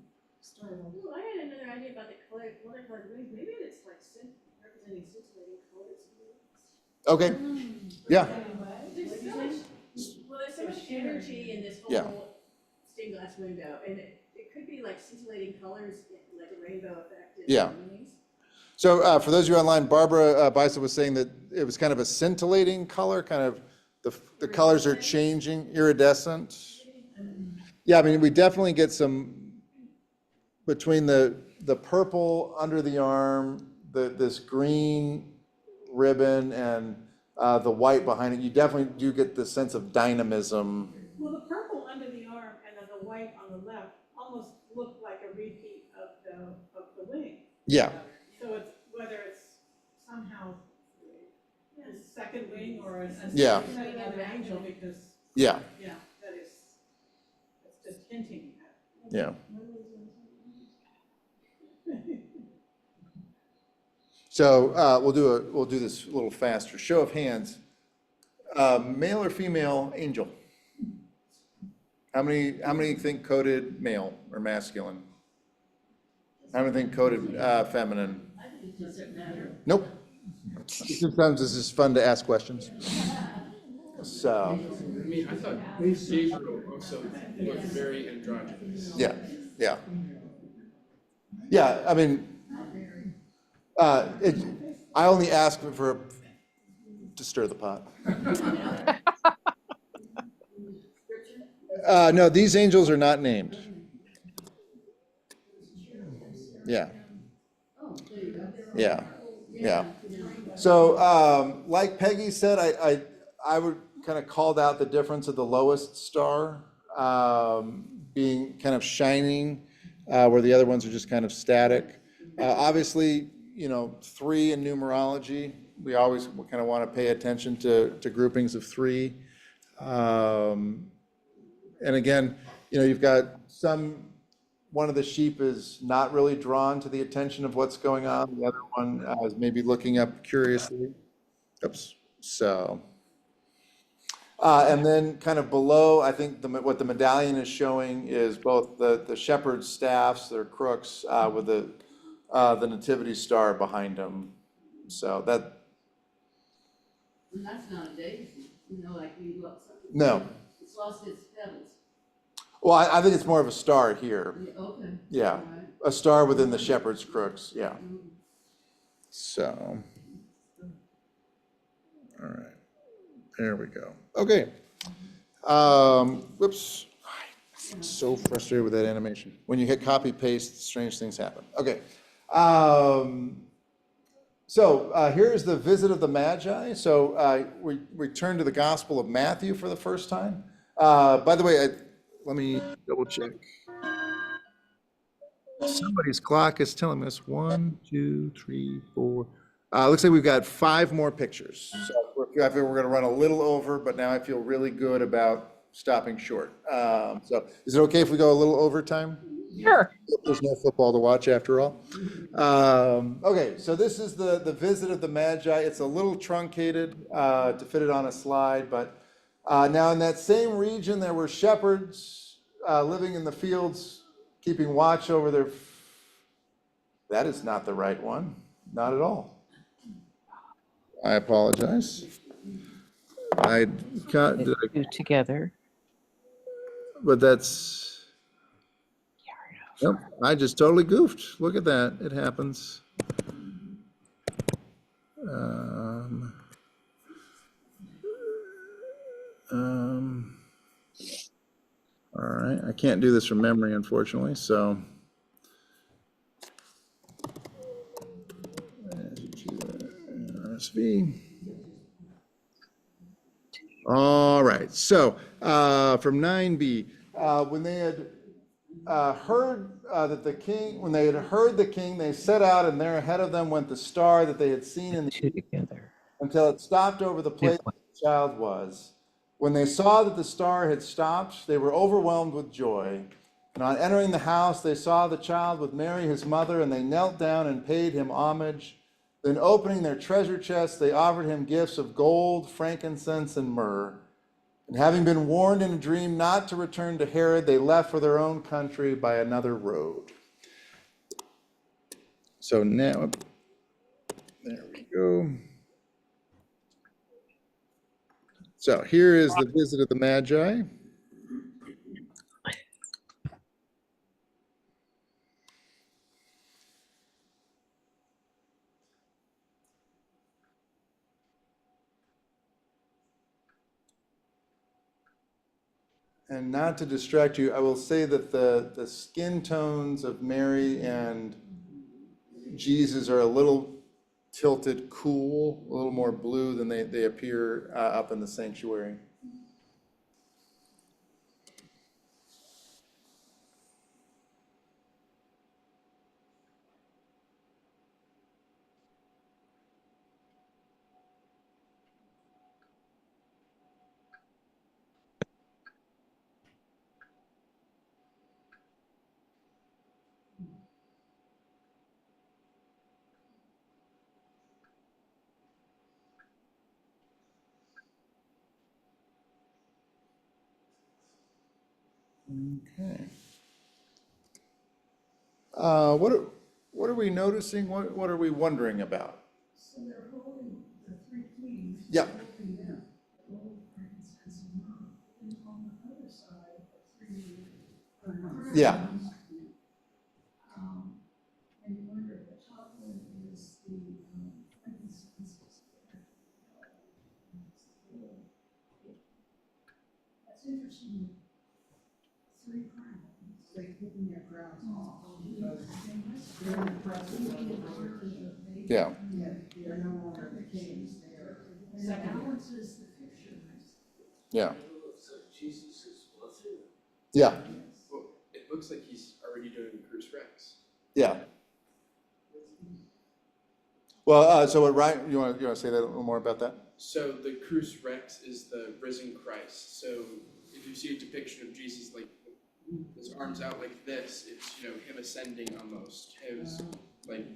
I had another idea about the color, watercolor wings. Maybe it's like representing scintillating colors. Okay. Yeah. There's so much, well, there's so much energy in this Yeah. whole stained glass window, and it could be like scintillating colors, like a rainbow effect. Yeah. So for those of you online, Barbara Bicep was saying that it was kind of a scintillating color, kind of the colors are changing, iridescent. Yeah, I mean, we definitely get some between the purple under the arm, this green ribbon, and the white behind it. You definitely do get the sense of dynamism. Well, the purple under the arm and then the white on the left almost look like a repeat of the wing. Yeah. So it's, whether it's somehow a second wing or Yeah. another angel, because. Yeah. Yeah, that is, it's just hinting at. Yeah. So we'll do this a little faster. Show of hands. Male or female angel? How many think coded male or masculine? How many think coded feminine? Does it matter? Nope. Sometimes this is fun to ask questions. So. I mean, I thought Gabriel also looked very androgynous. Yeah. Yeah, I mean, I only ask to stir the pot. No, these angels are not named. Yeah. So, like Peggy said, I would kind of called out the difference of the lowest star being kind of shining, where the other ones are just kind of static. Obviously, 3 in numerology, we always kind of want to pay attention to groupings of 3. And again, you've got one of the sheep is not really drawn to the attention of what's going on. The other one is maybe looking up curiously. Oops. So, and then kind of below, I think what the medallion is showing is both the shepherd's staffs, their crooks, with the nativity star behind them. So that. And that's not a daisy, like we look. No. It's lost its petals. Well, I think it's more of a star here. Okay. Yeah, All right. a star within the shepherd's crooks, yeah. So, all right, there we go. Okay. Whoops. I'm so frustrated with that animation. When you hit copy paste, strange things happen. Okay. So here's the visit of the Magi. So we turn to the Gospel of Matthew for the first time. By the way, let me double check. Somebody's clock is telling us 1, 2, 3, 4. Looks like we've got 5 more pictures. So I feel we're gonna run a little over, but now I feel really good about stopping short. So is it okay if we go a little overtime? Sure. There's no football to watch after all. Okay, so this is the visit of the Magi. It's a little truncated to fit it on a slide, but now in that same region, there were shepherds living in the fields, keeping watch over their. That is not the right one, not at all. I apologize. I got, Two together. but that's. Yep, I just totally goofed. Look at that. It happens. All right, I can't do this from memory, unfortunately, so. RSV. All right, so from 9b, when they had heard that the king, when they had heard the king, they set out, and there ahead of them went the star that they had seen in the Two together. until it stopped over the place where the child was. When they saw that the star had stopped, they were overwhelmed with joy. And on entering the house, they saw the child with Mary, his mother, and they knelt down and paid him homage. Then opening their treasure chests, they offered him gifts of gold, frankincense, and myrrh. And having been warned in a dream not to return to Herod, they left for their own country by another road. So now, there we go. So here is the visit of the Magi. And not to distract you, I will say that the skin tones of Mary and Jesus are a little tilted cool, a little more blue than they appear up in the sanctuary. Okay. What are we noticing? What are we wondering about? So they're holding the three keys. Yeah. Holding them, gold, frankincense, and myrrh. And on the other side, the three. Yeah. And you wonder if the top one is the frankincense. That's interesting. Three crowns. They're keeping their crowns off. Yeah. They're no longer the kings, they're. That balances the picture. Yeah. So Jesus is blessing. Yeah. Well, it looks like he's already doing the Cruz Rex. Yeah. Well, so what Ryan, you want to say that a little more about that? So the Cruz Rex is the risen Christ. So if you see a depiction of Jesus like his arms out like this, it's him ascending almost. His like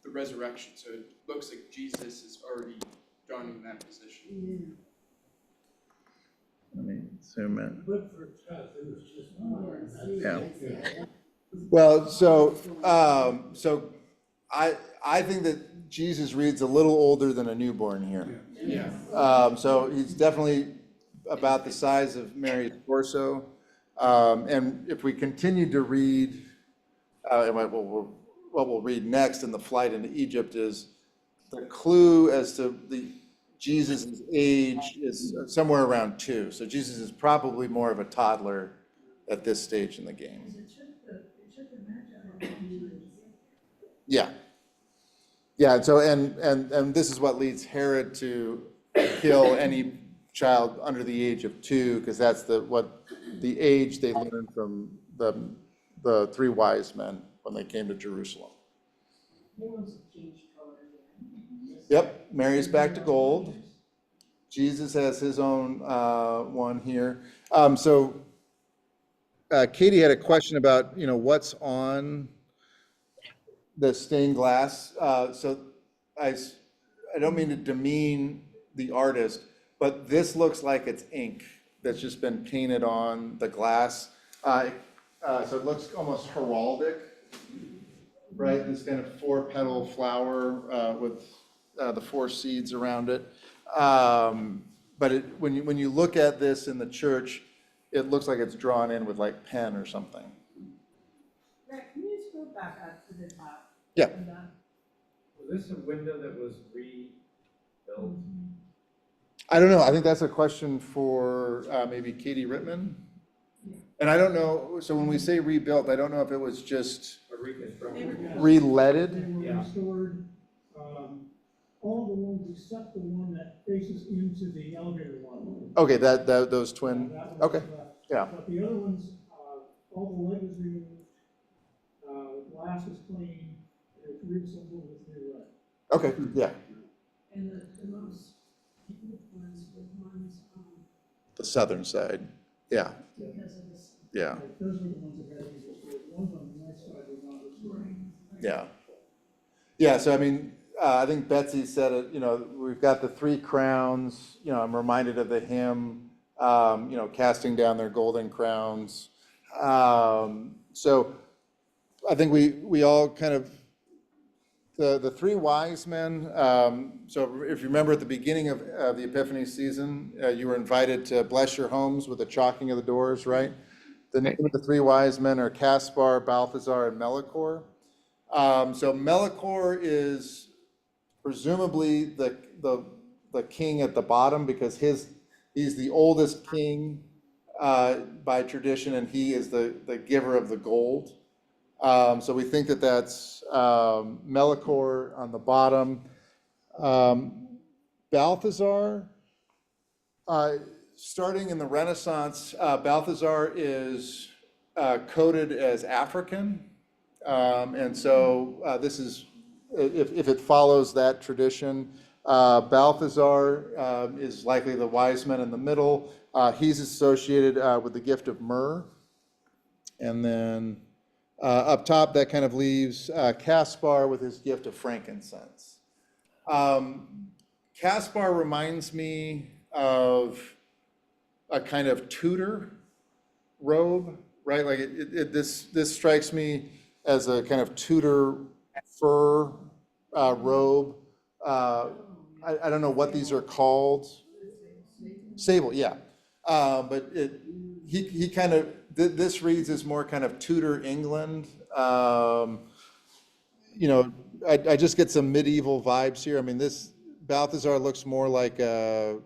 the resurrection. So it looks like Jesus is already drawn in that position. Let me zoom in. But for Tess, it was just one. Yeah. Well, so I think that Jesus reads a little older than a newborn here. Yeah. So he's definitely about the size of Mary's torso. And if we continue to read, what we'll read next in the flight into Egypt is the clue as to Jesus' age is somewhere around 2. So Jesus is probably more of a toddler at this stage in the game. It took the Magi. Yeah. Yeah, and so and this is what leads Herod to kill any child under the age of 2, because that's the age they learned from the 3 wise men when they came to Jerusalem. Yep, Mary's back to gold. Jesus has his own one here. Katie had a question about, what's on the stained glass. I don't mean to demean the artist, but this looks like it's ink that's just been painted on the glass. So it looks almost heraldic, right? This kind of 4-petal flower with the 4 seeds around it. But when you look at this in the church, it looks like it's drawn in with like pen or something. Rick, can you scroll back up to the top? Yeah. of that? Was this a window that was rebuilt? I don't know. I think that's a question for maybe Katie Rittman. And I don't know, so when we say rebuilt, I don't know if it was just A reconstruction? re-leaded. They were restored, all the ones except the one that faces into the elevator one. Okay, those twin, That one was okay, left. yeah. But the other ones, all the lead was removed, the glass was clean, it was reassembled with new lead. Okay, yeah. And the most unique ones were ones, The southern side, yeah, because of this. yeah, Like, those were the ones that had to be restored, the ones on the north side were not restored. yeah. Yeah, so I mean, I think Betsy said it, we've got the 3 crowns, I'm reminded of the hymn, casting down their golden crowns. So I think we all kind of, the 3 wise men, so if you remember at the beginning of the Epiphany season, you were invited to bless your homes with the chalking of the doors, right? The name of the 3 wise men are Caspar, Balthazar, and Melchior. So Melchior is presumably the king at the bottom because he's the oldest king by tradition, and he is the giver of the gold. So we think that that's Melchior on the bottom. Balthazar, starting in the Renaissance, Balthazar is coded as African. And so this is, if it follows that tradition, Balthazar is likely the wise man in the middle. He's associated with the gift of myrrh. And then up top, that kind of leaves Caspar with his gift of frankincense. Caspar reminds me of a kind of Tudor robe, right? Like this strikes me as a kind of Tudor fur robe. I don't know what these are called. Sable, yeah. But he kind of, this reads as more kind of Tudor England. I just get some medieval vibes here. I mean, this Balthazar looks more like a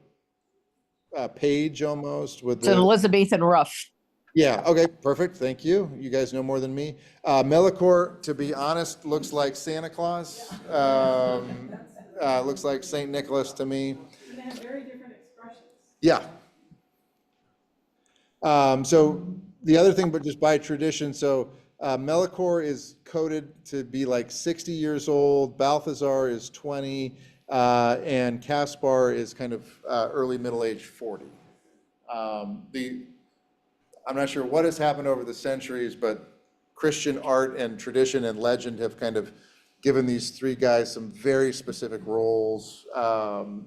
page almost with It's an Elizabethan ruff. Yeah, okay, perfect, thank you. You guys know more than me. Melchior, to be honest, looks like Santa Claus. Looks like St. Nicholas to me. And they have very different expressions. Yeah. So the other thing, but just by tradition, so Melchior is coded to be like 60 years old, Balthazar is 20, and Caspar is kind of early middle age 40. I'm not sure what has happened over the centuries, but Christian art and tradition and legend have kind of given these 3 guys some very specific roles and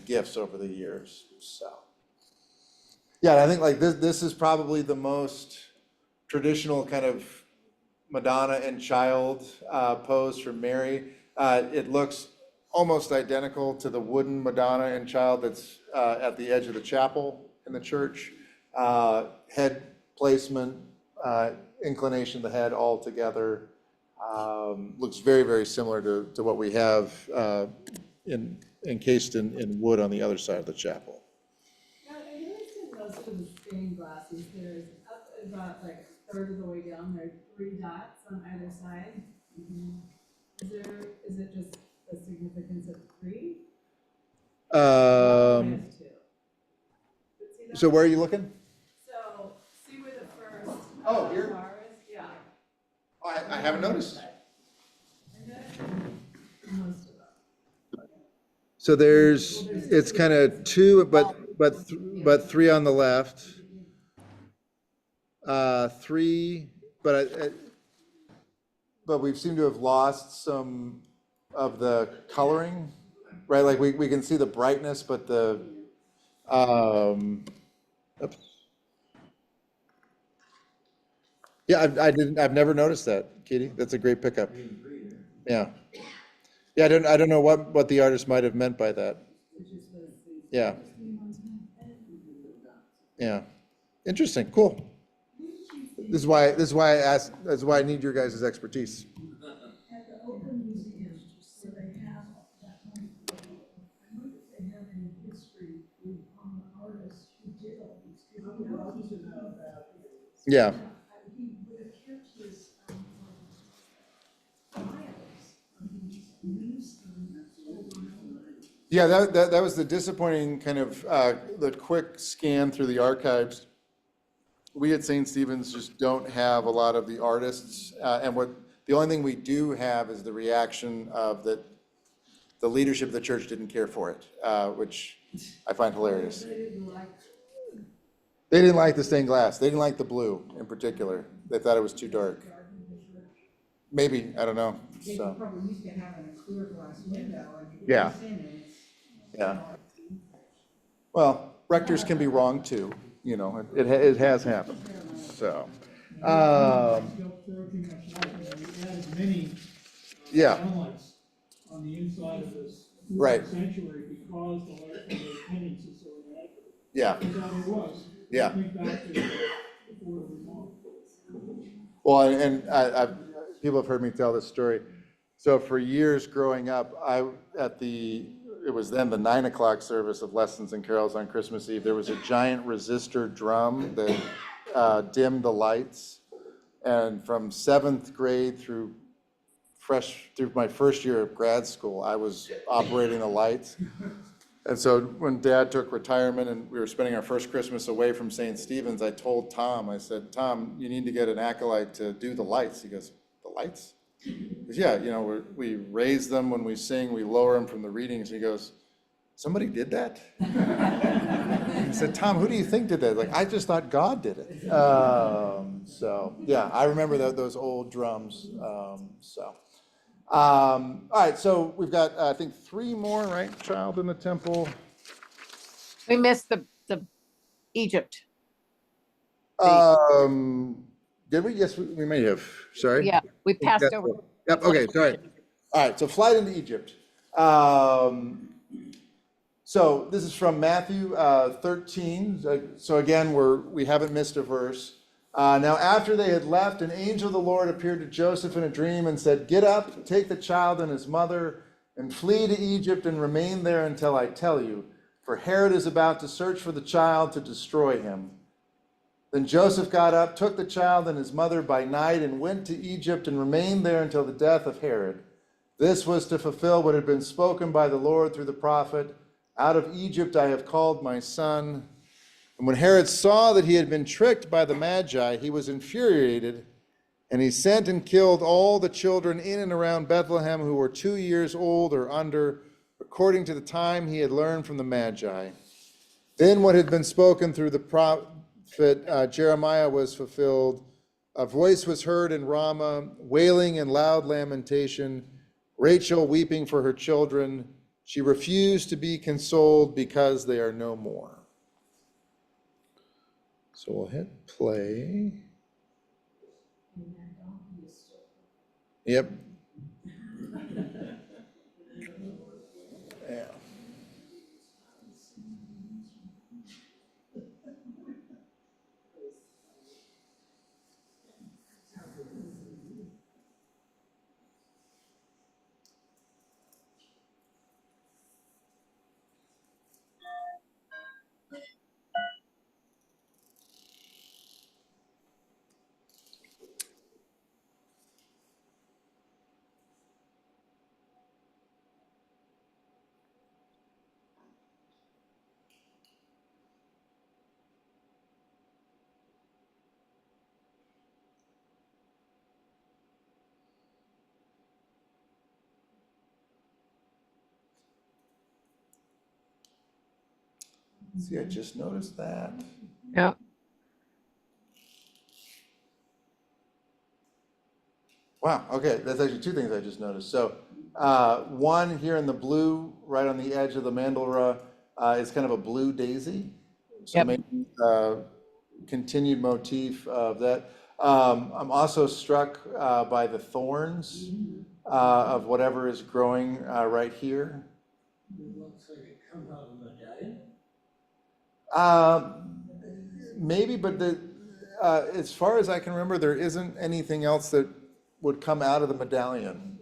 gifts over the years. So, yeah, I think like this is probably the most traditional kind of Madonna and child pose for Mary. It looks almost identical to the wooden Madonna and child that's at the edge of the chapel in the church. Head placement, inclination of the head all together. Looks very, very similar to what we have encased in wood on the other side of the chapel. Now, I noticed in most of the stained glasses, there's up about like a third of the way down, there are 3 dots on either side. Is it just a significance of 3? Minus 2. So where are you looking? So, see where the first Oh, here? bar is? Yeah. I haven't noticed. Most of them. So it's kind of two, but three on the left. Three, but we've seemed to have lost some of the coloring, right? Like we can see the brightness, but oops. Yeah, I've never noticed that, Katie. That's a great pickup. Yeah. Yeah, I don't know what the artist might have meant by that. Yeah. Yeah. Interesting. Cool. This is why I asked, that's why I need your guys' expertise. At the Oakland Museum, so they have that one photo. I wonder if they have any history on the artist who did all these. Because I would love to know that. Yeah. He would have kept his, files of these news stories. Yeah, that was the disappointing kind of, the quick scan through the archives. We at St. Stephen's just don't have a lot of the artists, and the only thing we do have is the reaction of the leadership of the church didn't care for it, which I find hilarious. They didn't like the stained glass. They didn't like the blue in particular. They thought it was too dark. Maybe, I don't know. They So, probably used to have a clear glass window and you Yeah. could in and it's. yeah. Well, rectors can be wrong too, you know, it has happened, so. Don't throw too much light, we added many Yeah. downlights on the inside of this Right. sanctuary because the light from the attendance is so inadequate. Yeah. That's how it was. Yeah. Think back to before the remodel. Well, and people have heard me tell this story. So for years growing up, it was then the 9 o'clock service of Lessons and Carols on Christmas Eve. There was a giant resistor drum that dimmed the lights. And from 7th grade through my first year of grad school, I was operating the lights. And so when Dad took retirement and we were spending our first Christmas away from St. Stephen's, I told Tom, I said, Tom, you need to get an acolyte to do the lights. He goes, the lights? He goes, yeah, you know, we raise them when we sing, we lower them from the readings. He goes, somebody did that? I said, Tom, who do you think did that? Like, I just thought God did it. So yeah, I remember those old drums. All right, so we've got, I think 3 more, right? Child in the temple. We missed the Egypt. Did we? Yes, we may have. Sorry. Yeah, we passed That's over. cool. Yep, okay, sorry. All right, so flight into Egypt. So this is from Matthew 13. So again, we haven't missed a verse. Now after they had left, an angel of the Lord appeared to Joseph in a dream and said, get up, take the child and his mother, and flee to Egypt and remain there until I tell you, for Herod is about to search for the child to destroy him. Then Joseph got up, took the child and his mother by night, and went to Egypt and remained there until the death of Herod. This was to fulfill what had been spoken by the Lord through the prophet, out of Egypt I have called my son. And when Herod saw that he had been tricked by the Magi, he was infuriated, and he sent and killed all the children in and around Bethlehem who were 2 years old or under, according to the time he had learned from the Magi. Then what had been spoken through the prophet Jeremiah was fulfilled. A voice was heard in Ramah, wailing and loud lamentation, Rachel weeping for her children. She refused to be consoled because they are no more. So we'll hit play. Yep. Yeah. See, I just noticed that. Yeah. Wow, okay, that's actually two things I just noticed. So, one here in the blue, right on the edge of the mandorla, is kind of a blue daisy. So Yep. maybe continued motif of that. I'm also struck by the thorns of whatever is growing right here. It looks like it comes out of the medallion. Maybe, but as far as I can remember, there isn't anything else that would come out of the medallion.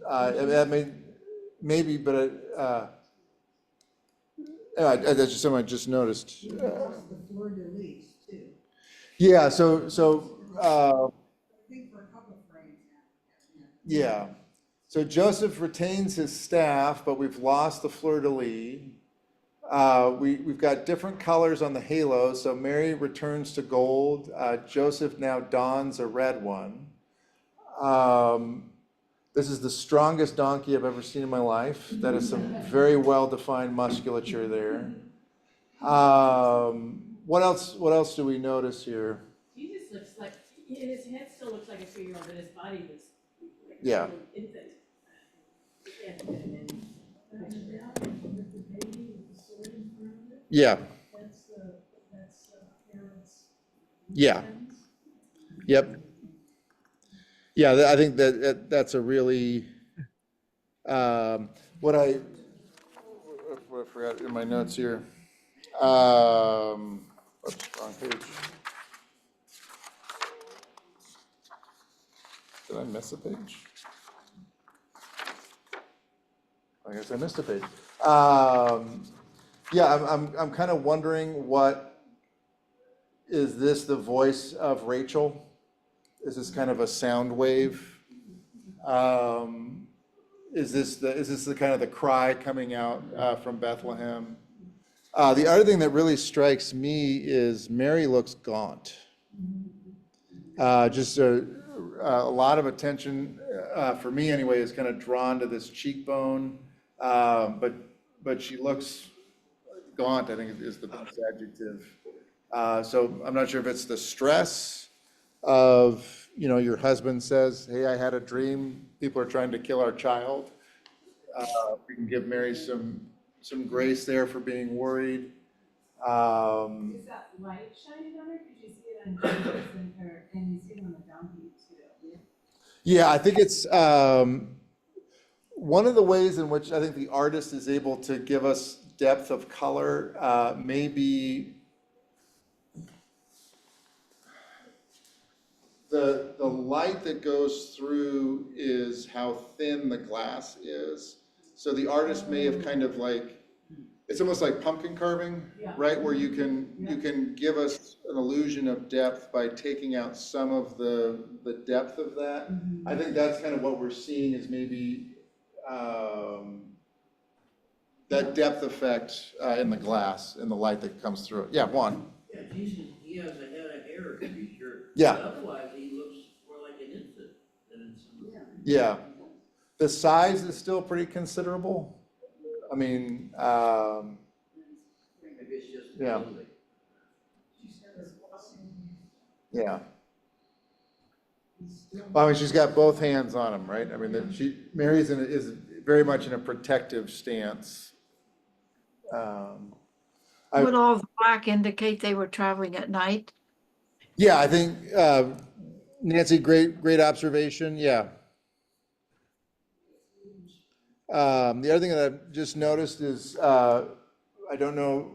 Maybe, but that's just something I just noticed. The fleur-de-lis too. Yeah, so I think for a couple of frames now. yeah. So Joseph retains his staff, but we've lost the fleur-de-lis. We've got different colors on the halo. So Mary returns to gold. Joseph now dons a red one. This is the strongest donkey I've ever seen in my life. That is some very well-defined musculature there. What else do we notice here? Jesus looks like, his head still looks like a 3-year-old, but his body was like a Yeah. little infant. Yeah. That's Herod's. Yeah. Yep. Yeah, I think that's a really, what I forgot in my notes here. Oops, wrong page. Did I miss a page? I guess I missed a page. Yeah, I'm kind of wondering is this the voice of Rachel? Is this kind of a sound wave? Is this the kind of the cry coming out from Bethlehem? The other thing that really strikes me is Mary looks gaunt. Just a lot of attention, for me anyway, is kind of drawn to this cheekbone, but she looks gaunt, I think is the best adjective. So I'm not sure if it's the stress of, your husband says, hey, I had a dream, people are trying to kill our child. We can give Mary some grace there for being worried. Is that light shining on her? Could you see it on Jesus and you see it on the donkey too? Yeah, I think it's one of the ways in which I think the artist is able to give us depth of color, maybe the light that goes through is how thin the glass is. So the artist may have kind of it's almost like pumpkin carving, right? Where you can give us an illusion of depth by taking out some of the depth of that. I think that's kind of what we're seeing is maybe that depth effect in the glass, in the light that comes through it. Yeah, Juan. Yeah, Jesus, he has a head of hair, to be sure. Yeah. But otherwise, he looks more like an infant than somebody. Yeah. The size is still pretty considerable. I mean, Maybe it's just yeah. lonely. Yeah. Well, I mean, she's got both hands on him, right? I mean, Mary's is very much in a protective stance. Would all the black indicate they were traveling at night? Yeah, I think, Nancy, great observation, yeah. The other thing that I've just noticed is, I don't know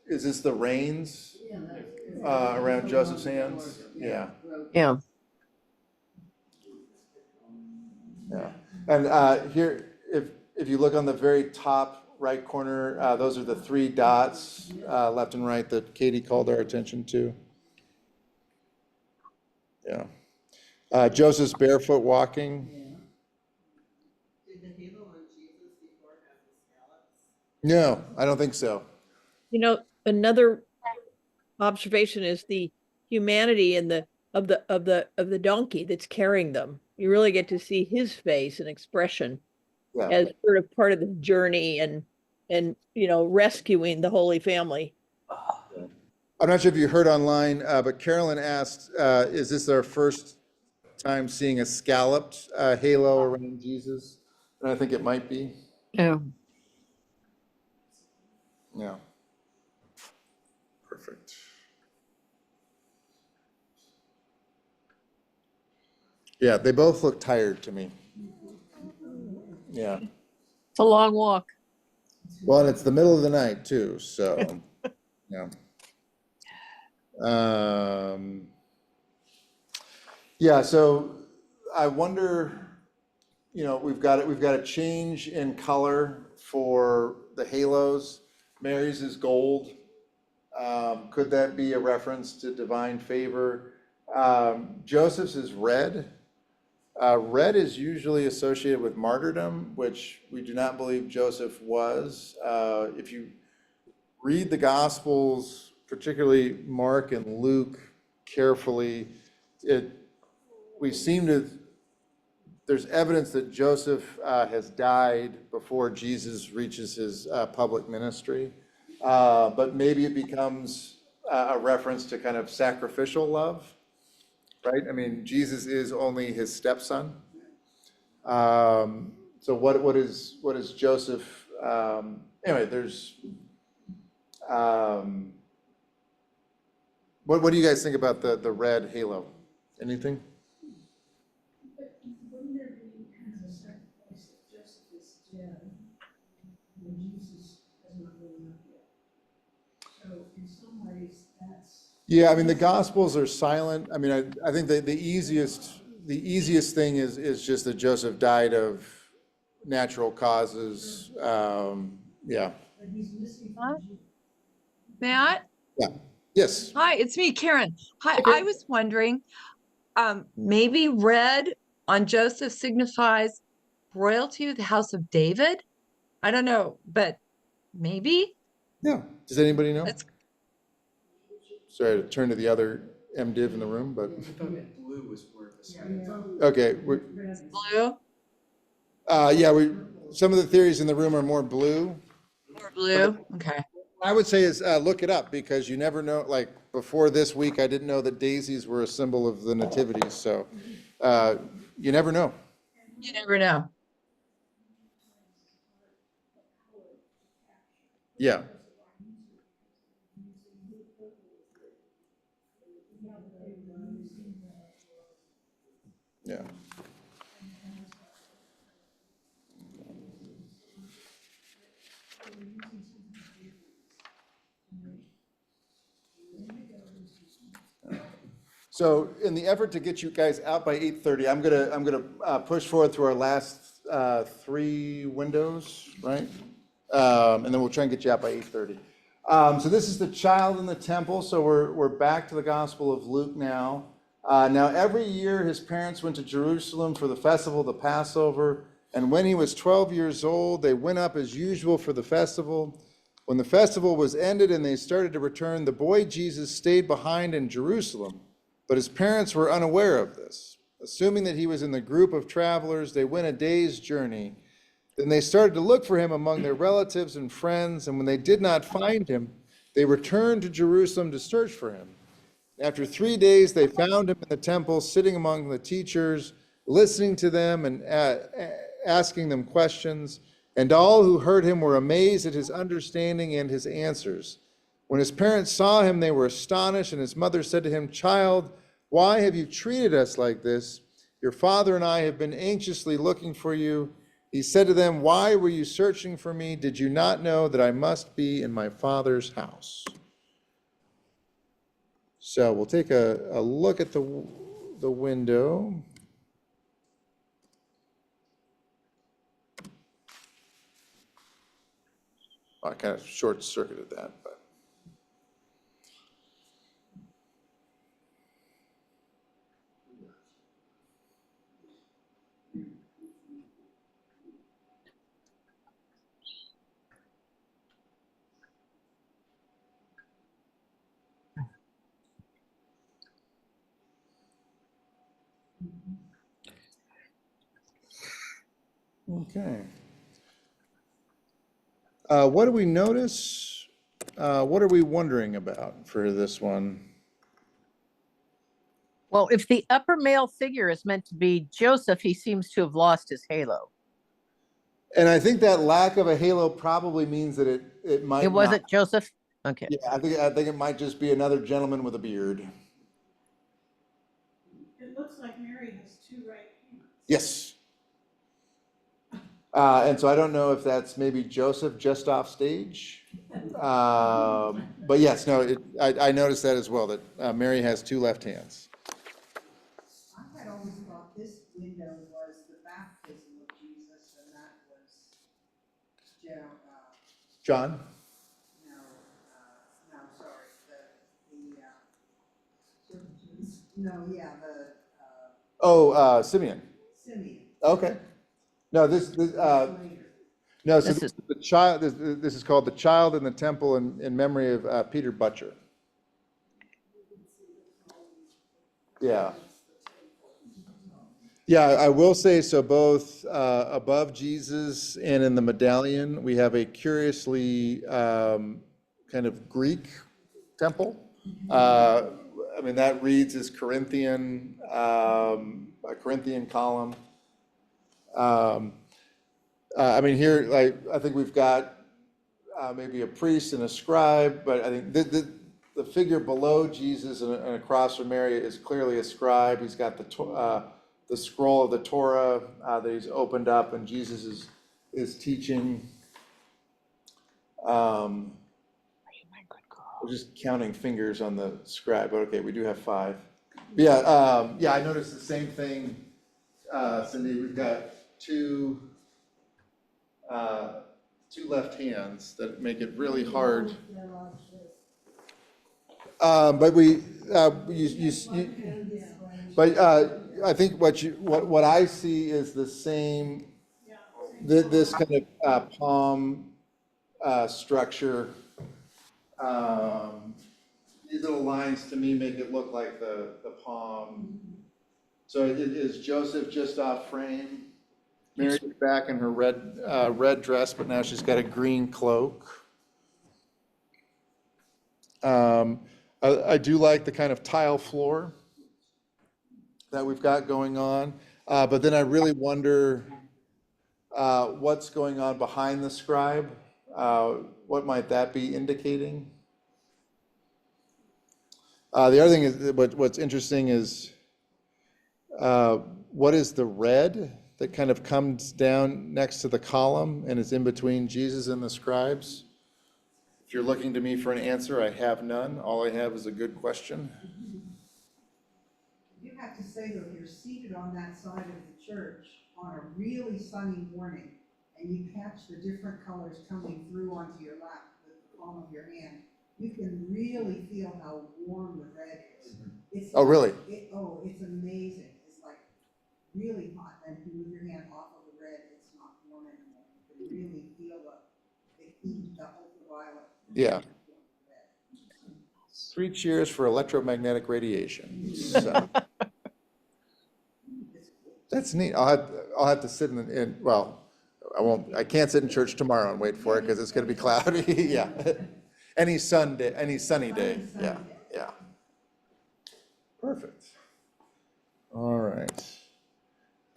is this the reins around Joseph's hands? Yeah. Yeah. Yeah. And here, if you look on the very top right corner, those are the 3 dots, left and right, that Katie called our attention to. Yeah. Joseph's barefoot walking. Did the halo on Jesus before have the scallops? No, I don't think so. Another observation is the humanity and of the donkey that's carrying them. You really get to see his face and expression as sort of part of the journey and rescuing the Holy Family. I'm not sure if you heard online, but Carolyn asked, is this our first time seeing a scalloped halo around Jesus? And I think it might be. Yeah. Yeah. Perfect. Yeah, they both look tired to me. Yeah. It's a long walk. Well, and it's the middle of the night too, so, yeah. Yeah, so I wonder, we've got a change in color for the halos. Mary's is gold. Could that be a reference to divine favor? Joseph's is red. Red is usually associated with martyrdom, which we do not believe Joseph was. If you read the Gospels, particularly Mark and Luke, carefully, there's evidence that Joseph has died before Jesus reaches his public ministry, but maybe it becomes a reference to kind of sacrificial love. Right? I mean, Jesus is only his stepson. So what is Joseph? Anyway, there's what do you guys think about the red halo? Anything? But wouldn't there be kind of a sacrifice that Joseph is dead when Jesus has not grown up yet? So in some ways, that's. Yeah, I mean, the Gospels are silent. I mean, I think the easiest thing is just that Joseph died of natural causes. Yeah. But he's missing. Matt? Yeah. Yes. Hi, it's me, Karen. Hi, I was wondering, maybe red on Joseph signifies royalty of the house of David? I don't know, but maybe? Yeah. Does anybody know? Sorry to turn to the other MDiv in the room, but. I thought blue was more of a sign. Okay. Blue? Yeah, some of the theories in the room are more blue. More blue? Okay. I would say is look it up, because you never know. Like before this week, I didn't know that daisies were a symbol of the nativity. So you never know. You never know. Yeah. Yeah. So in the effort to get you guys out by 8:30, I'm gonna push forward through our last 3 windows, right? And then we'll try and get you out by 8:30. So this is the child in the temple. So we're back to the Gospel of Luke now. Now every year his parents went to Jerusalem for the festival, the Passover. And when he was 12 years old, they went up as usual for the festival. When the festival was ended and they started to return, the boy Jesus stayed behind in Jerusalem. But his parents were unaware of this. Assuming that he was in the group of travelers, they went a day's journey. Then they started to look for him among their relatives and friends, and when they did not find him, they returned to Jerusalem to search for him. After 3 days, they found him in the temple, sitting among the teachers, listening to them and asking them questions. And all who heard him were amazed at his understanding and his answers. When his parents saw him, they were astonished, and his mother said to him, "Child, why have you treated us like this? Your father and I have been anxiously looking for you." He said to them, "Why were you searching for me? Did you not know that I must be in my Father's house?" So we'll take a look at the window. I kind of short-circuited that, but. Okay. What do we notice? what are we wondering about for this one? Well, if the upper male figure is meant to be Joseph, he seems to have lost his halo. And I think that lack of a halo probably means that it might It wasn't not. Joseph? Okay. Yeah, I think it might just be another gentleman with a beard. It looks like Mary has two right hands. Yes. And so I don't know if that's maybe Joseph just off stage. But yes, no, I noticed that as well, that Mary has two left hands. I had always thought this window was the baptism of Jesus, and that was John? no, sorry, Simeon. Simeon. Okay. No, no, so This is- the child, this is called The Child in the Temple in memory of Peter Butcher. Yeah. Yeah, I will say, so both above Jesus and in the medallion, we have a curiously kind of Greek temple. I mean, that reads as Corinthian, a Corinthian column. I mean, here, like, I think we've got maybe a priest and a scribe, but I think the figure below Jesus and across from Mary is clearly a scribe. He's got the scroll of the Torah that he's opened up, and Jesus is teaching. We're just counting fingers on the scribe, but okay, we do have 5. But yeah, I noticed the same thing, Cindy. We've got two left hands that make it really hard. But I think what I see is the same, this kind of palm structure. These little lines to me make it look like the palm. So is Joseph just off frame? Mary's back in her red dress, but now she's got a green cloak. I do like the kind of tile floor that we've got going on, but then I really wonder what's going on behind the scribe. What might that be indicating? The other thing is, what's interesting is what is the red that kind of comes down next to the column and is in between Jesus and the scribes? If you're looking to me for an answer, I have none. All I have is a good question. You have to say, though, you're seated on that side of the church on a really sunny morning, and you catch the different colors coming through onto your lap with the palm of your hand. You can really feel how warm the red is. It's Oh, really? It's amazing. It's like really hot, and if you move your hand off of the red, it's not warm anymore. You can really feel the heat, the ultraviolet. Yeah. 3 cheers for electromagnetic radiation. So. That's neat. I'll have to sit in well, I can't sit in church tomorrow and wait for it because it's going to be cloudy. Yeah. Any sunny day. Yeah. Yeah. Perfect. All right.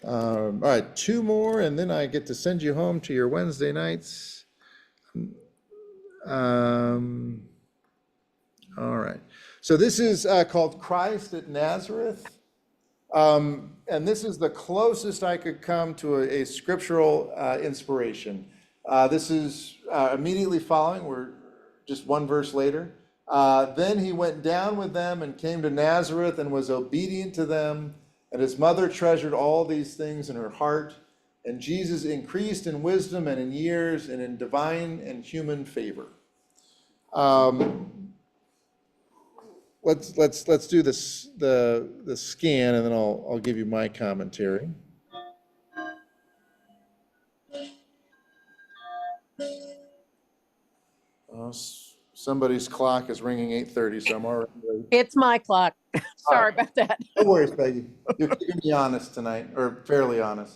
All right, 2 more, and then I get to send you home to your Wednesday nights. All right. So this is called Christ at Nazareth. And this is the closest I could come to a scriptural inspiration. This is immediately following, we're just 1 verse later. Then he went down with them and came to Nazareth and was obedient to them. And his mother treasured all these things in her heart. And Jesus increased in wisdom and in years and in divine and human favor. Let's do this the scan, and then I'll give you my commentary. Somebody's clock is ringing 8:30, so I'm already late. It's my clock. Sorry about that. No worries, Peggy. You're keeping me honest tonight, or fairly honest.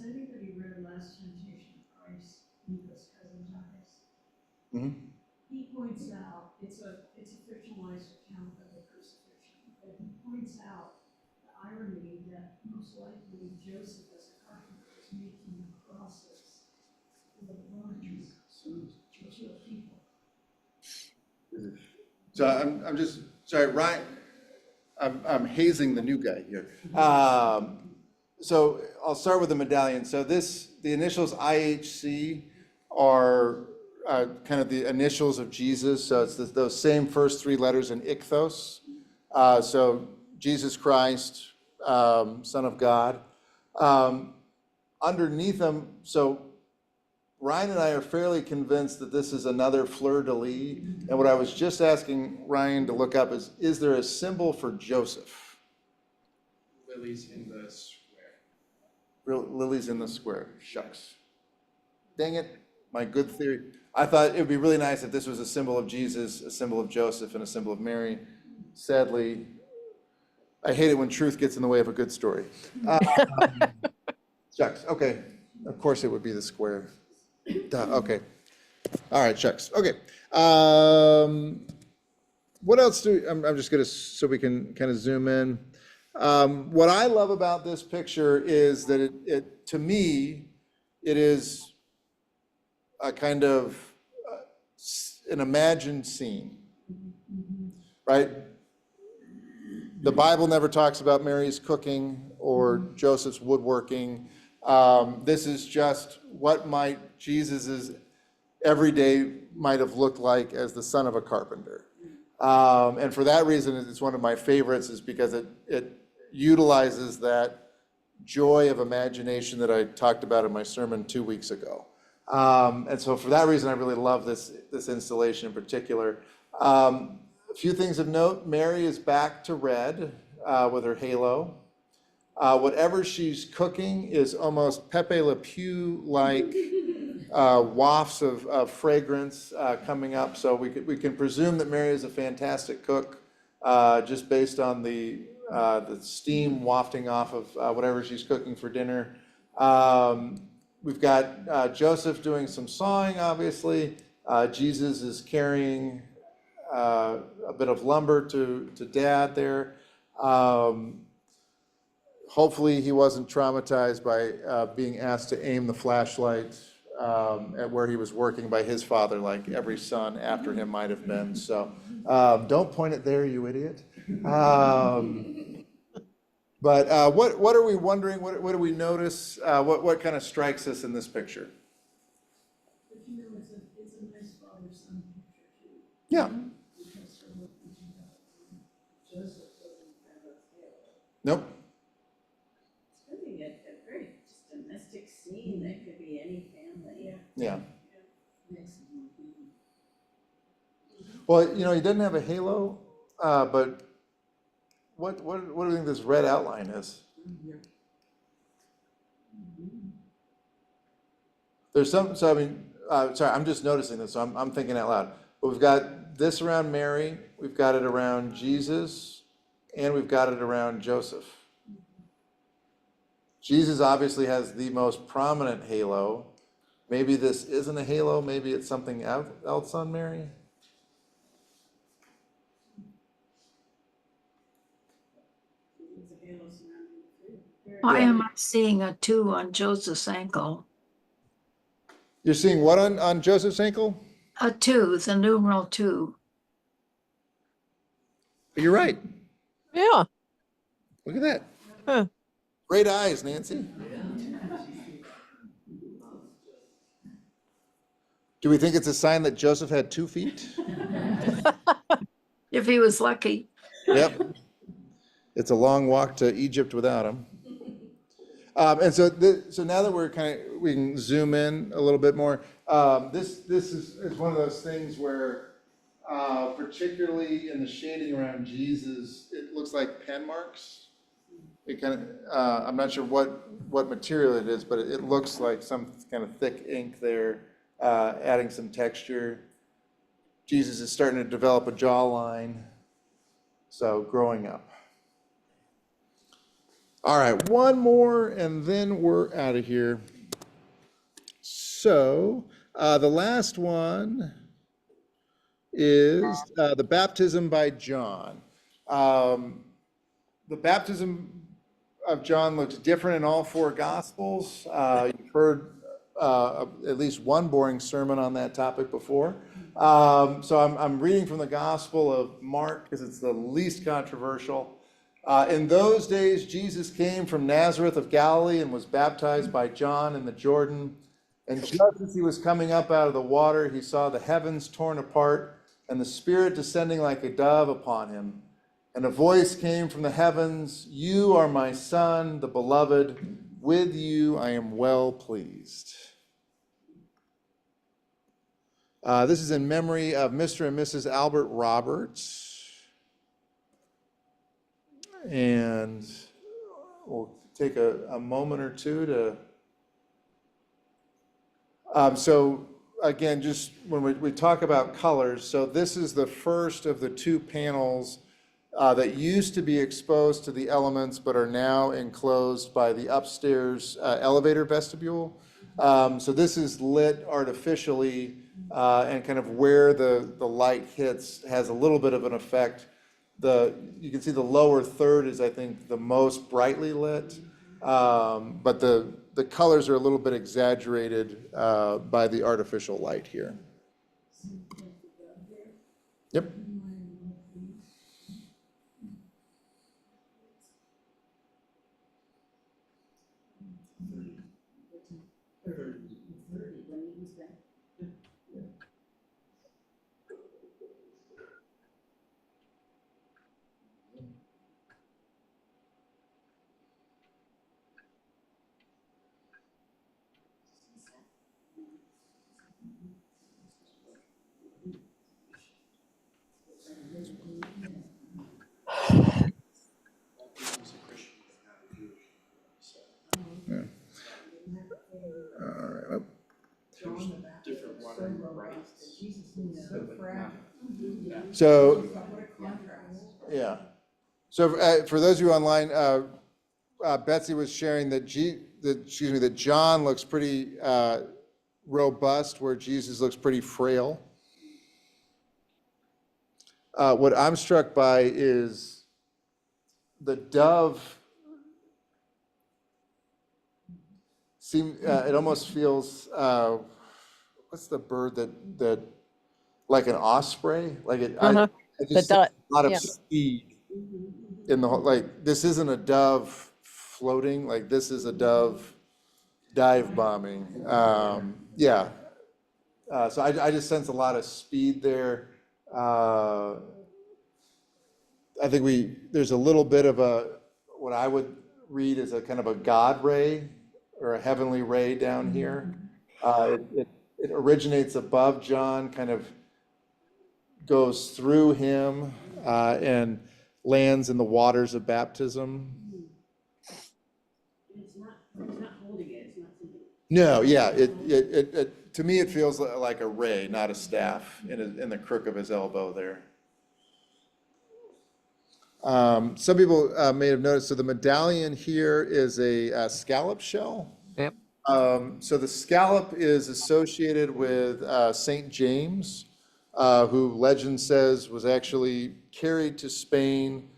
anybody read Last Temptation of Christ, Nico's cousin dies? Mhm. He points out, it's a fictionalized account of the crucifixion, but he points out the irony that most likely Joseph as a carpenter is making crosses for the bronze to kill people. So I'm just, sorry, Ryan, I'm hazing the new guy here. So I'll start with the medallion. So the initials IHC are kind of the initials of Jesus. So it's those same first three letters in ichthos. So Jesus Christ, Son of God. Underneath them, so Ryan and I are fairly convinced that this is another fleur-de-lis. And what I was just asking Ryan to look up is there a symbol for Joseph? Lilies in the square. Lilies in the square, shucks. Dang it, my good theory. I thought it would be really nice if this was a symbol of Jesus, a symbol of Joseph, and a symbol of Mary. Sadly, I hate it when truth gets in the way of a good story. Shucks, okay, of course it would be the square. Duh, okay, all right, shucks, okay. What else I'm just gonna, so we can kind of zoom in. What I love about this picture is that it to me, it is a kind of an imagined scene, right? The Bible never talks about Mary's cooking or Joseph's woodworking. This is just what Jesus's everyday might have looked like as the son of a carpenter. And for that reason, it's one of my favorites, is because it utilizes that joy of imagination that I talked about in my sermon 2 weeks ago. And so for that reason, I really love this installation in particular. A few things of note: Mary is back to red with her halo. Whatever she's cooking is almost Pepe Le Pew-like wafts of fragrance coming up. So we can presume that Mary is a fantastic cook just based on the steam wafting off of whatever she's cooking for dinner. We've got Joseph doing some sawing, obviously. Jesus is carrying a bit of lumber to Dad there. Hopefully he wasn't traumatized by being asked to aim the flashlight at where he was working by his father, like every son after him might have been. So don't point it there, you idiot. But what are we wondering? What do we notice? What kind of strikes us in this picture? But you know, it's a nice father-son picture too. Yeah. Because of what we do about Joseph doesn't have a halo. Nope. It's really a very just domestic scene that could be any family. Yeah. Makes it more human. Well, he doesn't have a halo, but what do you think this red outline is? There's sorry, I'm just noticing this, so I'm thinking out loud. But we've got this around Mary, we've got it around Jesus, and we've got it around Joseph. Jesus obviously has the most prominent halo. Maybe this isn't a halo, maybe it's something else on Mary. Why am I seeing a 2 on Joseph's ankle? You're seeing what on Joseph's ankle? A 2, the numeral 2. You're right. Yeah. Look at that. Huh. Great eyes, Nancy. Do we think it's a sign that Joseph had 2 feet? If he was lucky. Yep. It's a long walk to Egypt without him. And so now that we can zoom in a little bit more. This is one of those things where, particularly in the shading around Jesus, it looks like pen marks. It kind of, I'm not sure what material it is, but it looks like some kind of thick ink there, adding some texture. Jesus is starting to develop a jawline, so growing up. All right, one more and then we're out of here. So the last one is the baptism by John. The baptism of John looks different in all four Gospels. You've heard at least one boring sermon on that topic before. So I'm reading from the Gospel of Mark because it's the least controversial. In those days, Jesus came from Nazareth of Galilee and was baptized by John in the Jordan. And just as he was coming up out of the water, he saw the heavens torn apart and the Spirit descending like a dove upon him. And a voice came from the heavens, "You are my Son, the beloved. With you I am well pleased." This is in memory of Mr. and Mrs. Albert Roberts. And we'll take a moment or two to... So again, just when we talk about colors, so this is the first of the two panels that used to be exposed to the elements but are now enclosed by the upstairs elevator vestibule. So this is lit artificially and kind of where the light hits has a little bit of an effect. You can see the lower third is, I think, the most brightly lit, but the colors are a little bit exaggerated by the artificial light here. Yep. Yeah. All right. Different water rights. So, yeah. So for those of you online, Betsy was sharing that that John looks pretty robust, where Jesus looks pretty frail. What I'm struck by is the dove. It almost feels. What's the bird that like an osprey? Like it. I just see a lot of speed in the whole. Like this isn't a dove floating. Like this is a dove dive bombing. Yeah. So I just sense a lot of speed there. I think there's a little bit of what I would read as a kind of a God ray or a heavenly ray down here. It originates above John, kind of goes through him and lands in the waters of baptism. It's not holding it, it's not something. No, yeah, it to me it feels like a ray, not a staff, in the crook of his elbow there. Some people may have noticed, so the medallion here is a scallop shell. Yep. So the scallop is associated with St. James, who legend says was actually carried to Spain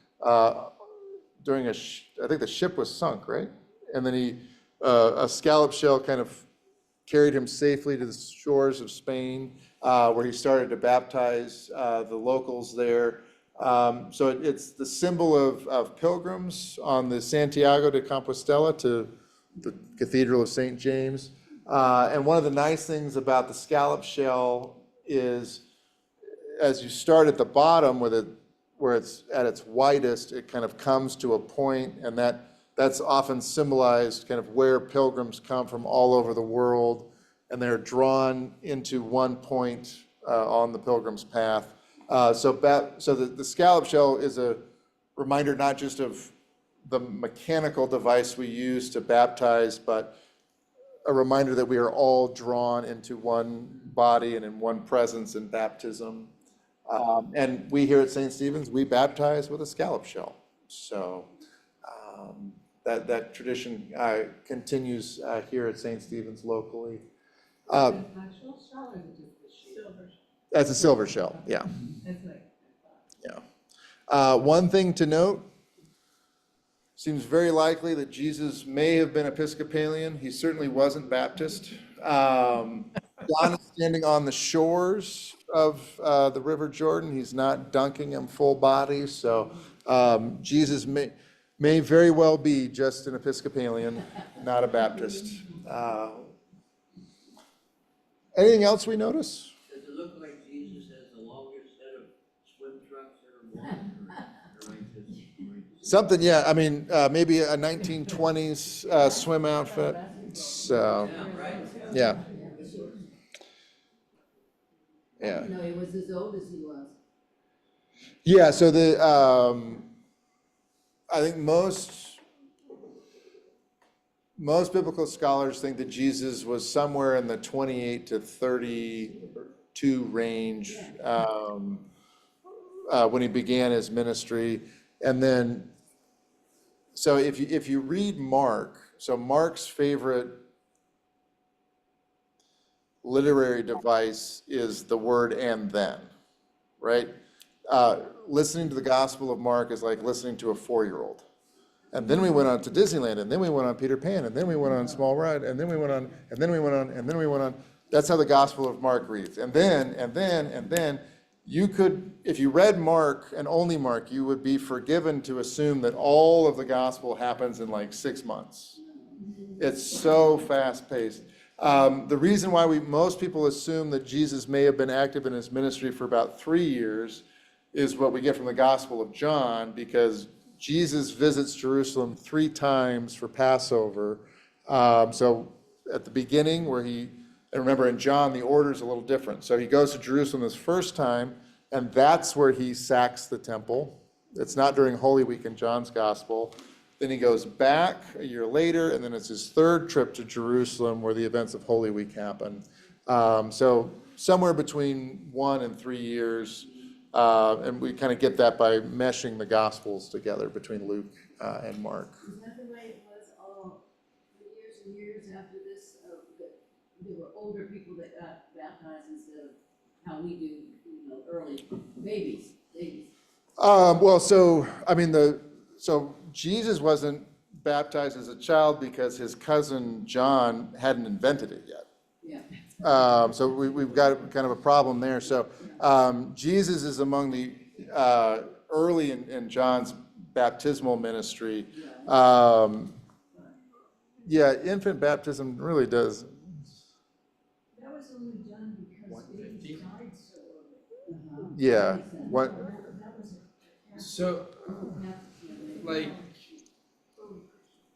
during I think the ship was sunk, right? And then a scallop shell kind of carried him safely to the shores of Spain, where he started to baptize the locals there. So it's the symbol of pilgrims on the Santiago de Compostela to the Cathedral of St. James. And one of the nice things about the scallop shell is, as you start at the bottom where it's at its widest, it kind of comes to a point, and that's often symbolized kind of where pilgrims come from all over the world, and they're drawn into one point on the pilgrim's path. So the scallop shell is a reminder not just of the mechanical device we use to baptize, but a reminder that we are all drawn into one body and in one presence in baptism. And we here at St. Stephen's, we baptize with a scallop shell. So that tradition continues here at St. Stephen's locally. Actual shell or is it just the sheet? Silver. That's a silver shell, yeah. That's like, Yeah. One thing to note, seems very likely that Jesus may have been Episcopalian. He certainly wasn't Baptist. John is standing on the shores of the River Jordan. He's not dunking him full body. So Jesus may very well be just an Episcopalian, not a Baptist. Anything else we notice? Does it look like Jesus has the longest set of swim trunks that are worn? Something, yeah. I mean, maybe a 1920s swim outfit. So, yeah. Yeah. No, he was as old as he was. Yeah, so I think most biblical scholars think that Jesus was somewhere in the 28 to 32 range when he began his ministry. And then, so if you read Mark, so Mark's favorite literary device is the word "and then," right? Listening to the Gospel of Mark is like listening to a 4-year-old. And then we went on to Disneyland, and then we went on Peter Pan, and then we went on Small Ride, and then we went on, and then we went on, and then we went on. That's how the Gospel of Mark reads. And then, you could, if you read Mark and only Mark, you would be forgiven to assume that all of the Gospel happens in like 6 months. It's so fast-paced. The reason why most people assume that Jesus may have been active in his ministry for about 3 years is what we get from the Gospel of John, because Jesus visits Jerusalem 3 times for Passover. So at the beginning and remember in John, the order is a little different. So he goes to Jerusalem this first time, and that's where he sacks the temple. It's not during Holy Week in John's Gospel. Then he goes back a year later, and then it's his 3rd trip to Jerusalem where the events of Holy Week happen. So somewhere between 1 and 3 years, and we kind of get that by meshing the Gospels together between Luke and Mark. Is that the way it was all for years and years after this? That there were older people that got baptized instead of how we do, early babies. Well, so I mean, so Jesus wasn't baptized as a child because his cousin John hadn't invented it yet. Yeah. So we've got kind of a problem there. So Jesus is among the early in John's baptismal ministry. Yeah, infant baptism really does. That was only done because babies died so early. Yeah. What? That was a So, like,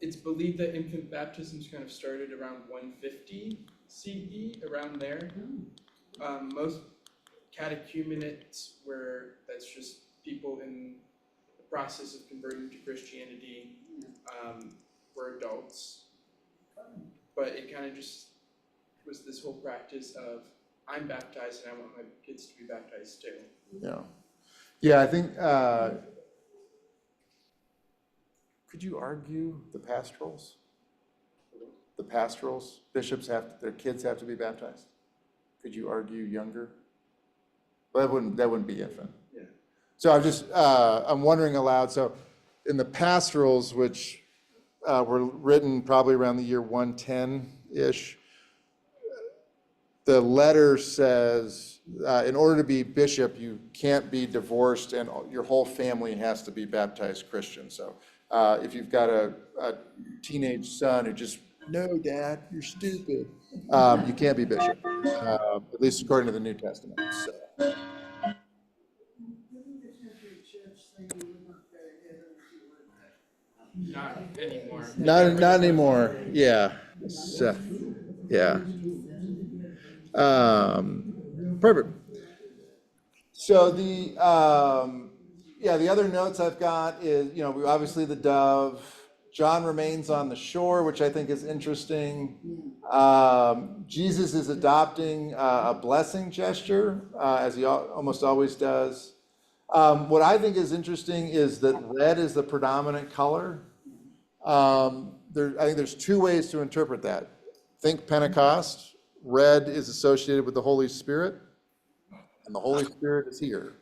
it's believed that infant baptisms kind of started around 150 CE, around there. Most catechumenates that's just people in the process of converting to Christianity, were adults. But it kind of just was this whole practice of, I'm baptized and I want my kids to be baptized too. Yeah. Yeah, I think, could you argue the pastorals? The pastorals, bishops their kids have to be baptized? Could you argue younger? Well, that wouldn't be infant. Yeah. So I'm wondering aloud, so in the pastorals, which were written probably around the year 110-ish, the letter says, in order to be bishop, you can't be divorced and your whole family has to be baptized Christian. So if you've got a teenage son who just, no, Dad, you're stupid, you can't be bishop, at least according to the New Testament. So. Didn't the Catholic Church say you would not go to heaven if you were Not anymore. Not anymore, yeah. So, yeah. Perfect. So the other notes I've got is, obviously the dove. John remains on the shore, which I think is interesting. Jesus is adopting a blessing gesture, as he almost always does. What I think is interesting is that red is the predominant color. I think there's two ways to interpret that. Think Pentecost. Red is associated with the Holy Spirit, and the Holy Spirit is here.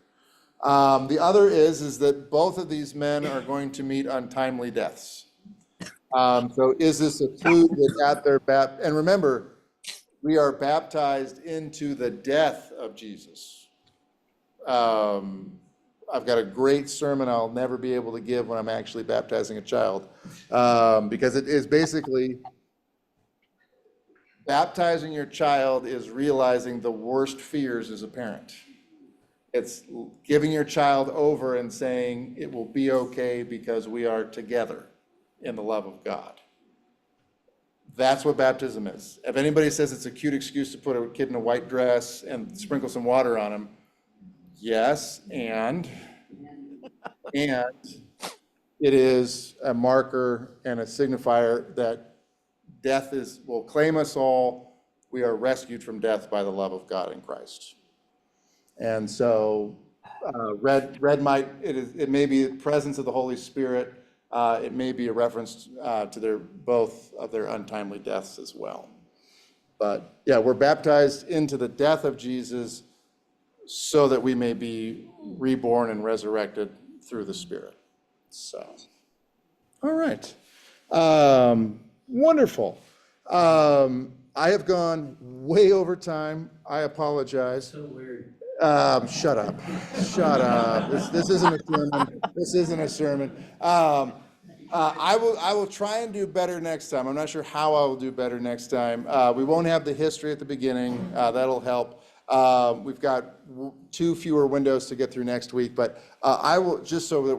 The other is that both of these men are going to meet untimely deaths. So is this a clue that at their and remember, we are baptized into the death of Jesus. I've got a great sermon I'll never be able to give when I'm actually baptizing a child, because it is basically baptizing your child is realizing the worst fears as a parent. It's giving your child over and saying it will be okay because we are together in the love of God. That's what baptism is. If anybody says it's a cute excuse to put a kid in a white dress and sprinkle some water on him, yes, and it is a marker and a signifier that death will claim us all. We are rescued from death by the love of God in Christ. And so red it may be the presence of the Holy Spirit. It may be a reference to both of their untimely deaths as well. But yeah, we're baptized into the death of Jesus so that we may be reborn and resurrected through the Spirit. So, all right. Wonderful. I have gone way over time. I apologize. So weird. Shut up. Shut up. This isn't a sermon. This isn't a sermon. I will try and do better next time. I'm not sure how I will do better next time. We won't have the history at the beginning. That'll help. We've got 2 fewer windows to get through next week, but I will, just so that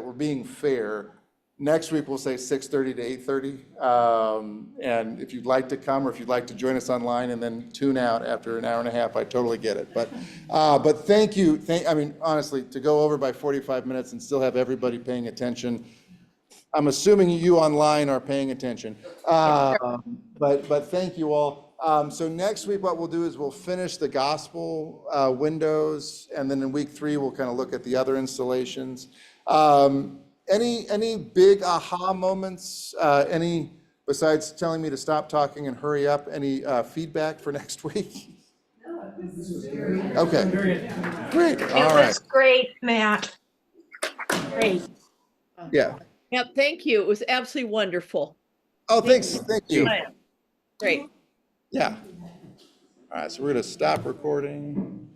we're being fair, next week we'll say 6:30 to 8:30. And if you'd like to come, or if you'd like to join us online and then tune out after an hour and a half, I totally get it. But thank you. I mean, honestly, to go over by 45 minutes and still have everybody paying attention. I'm assuming you online are paying attention. But thank you all. So next week, what we'll do is we'll finish the gospel windows, and then in week 3, we'll kind of look at the other installations. Any big aha moments? Besides telling me to stop talking and hurry up, any feedback for next week? Okay, great. All right. Great, Matt. Great. Yeah. Yep, thank you. It was absolutely wonderful. Oh, thanks. Thank you. Great. Yeah. All right, so we're going to stop recording.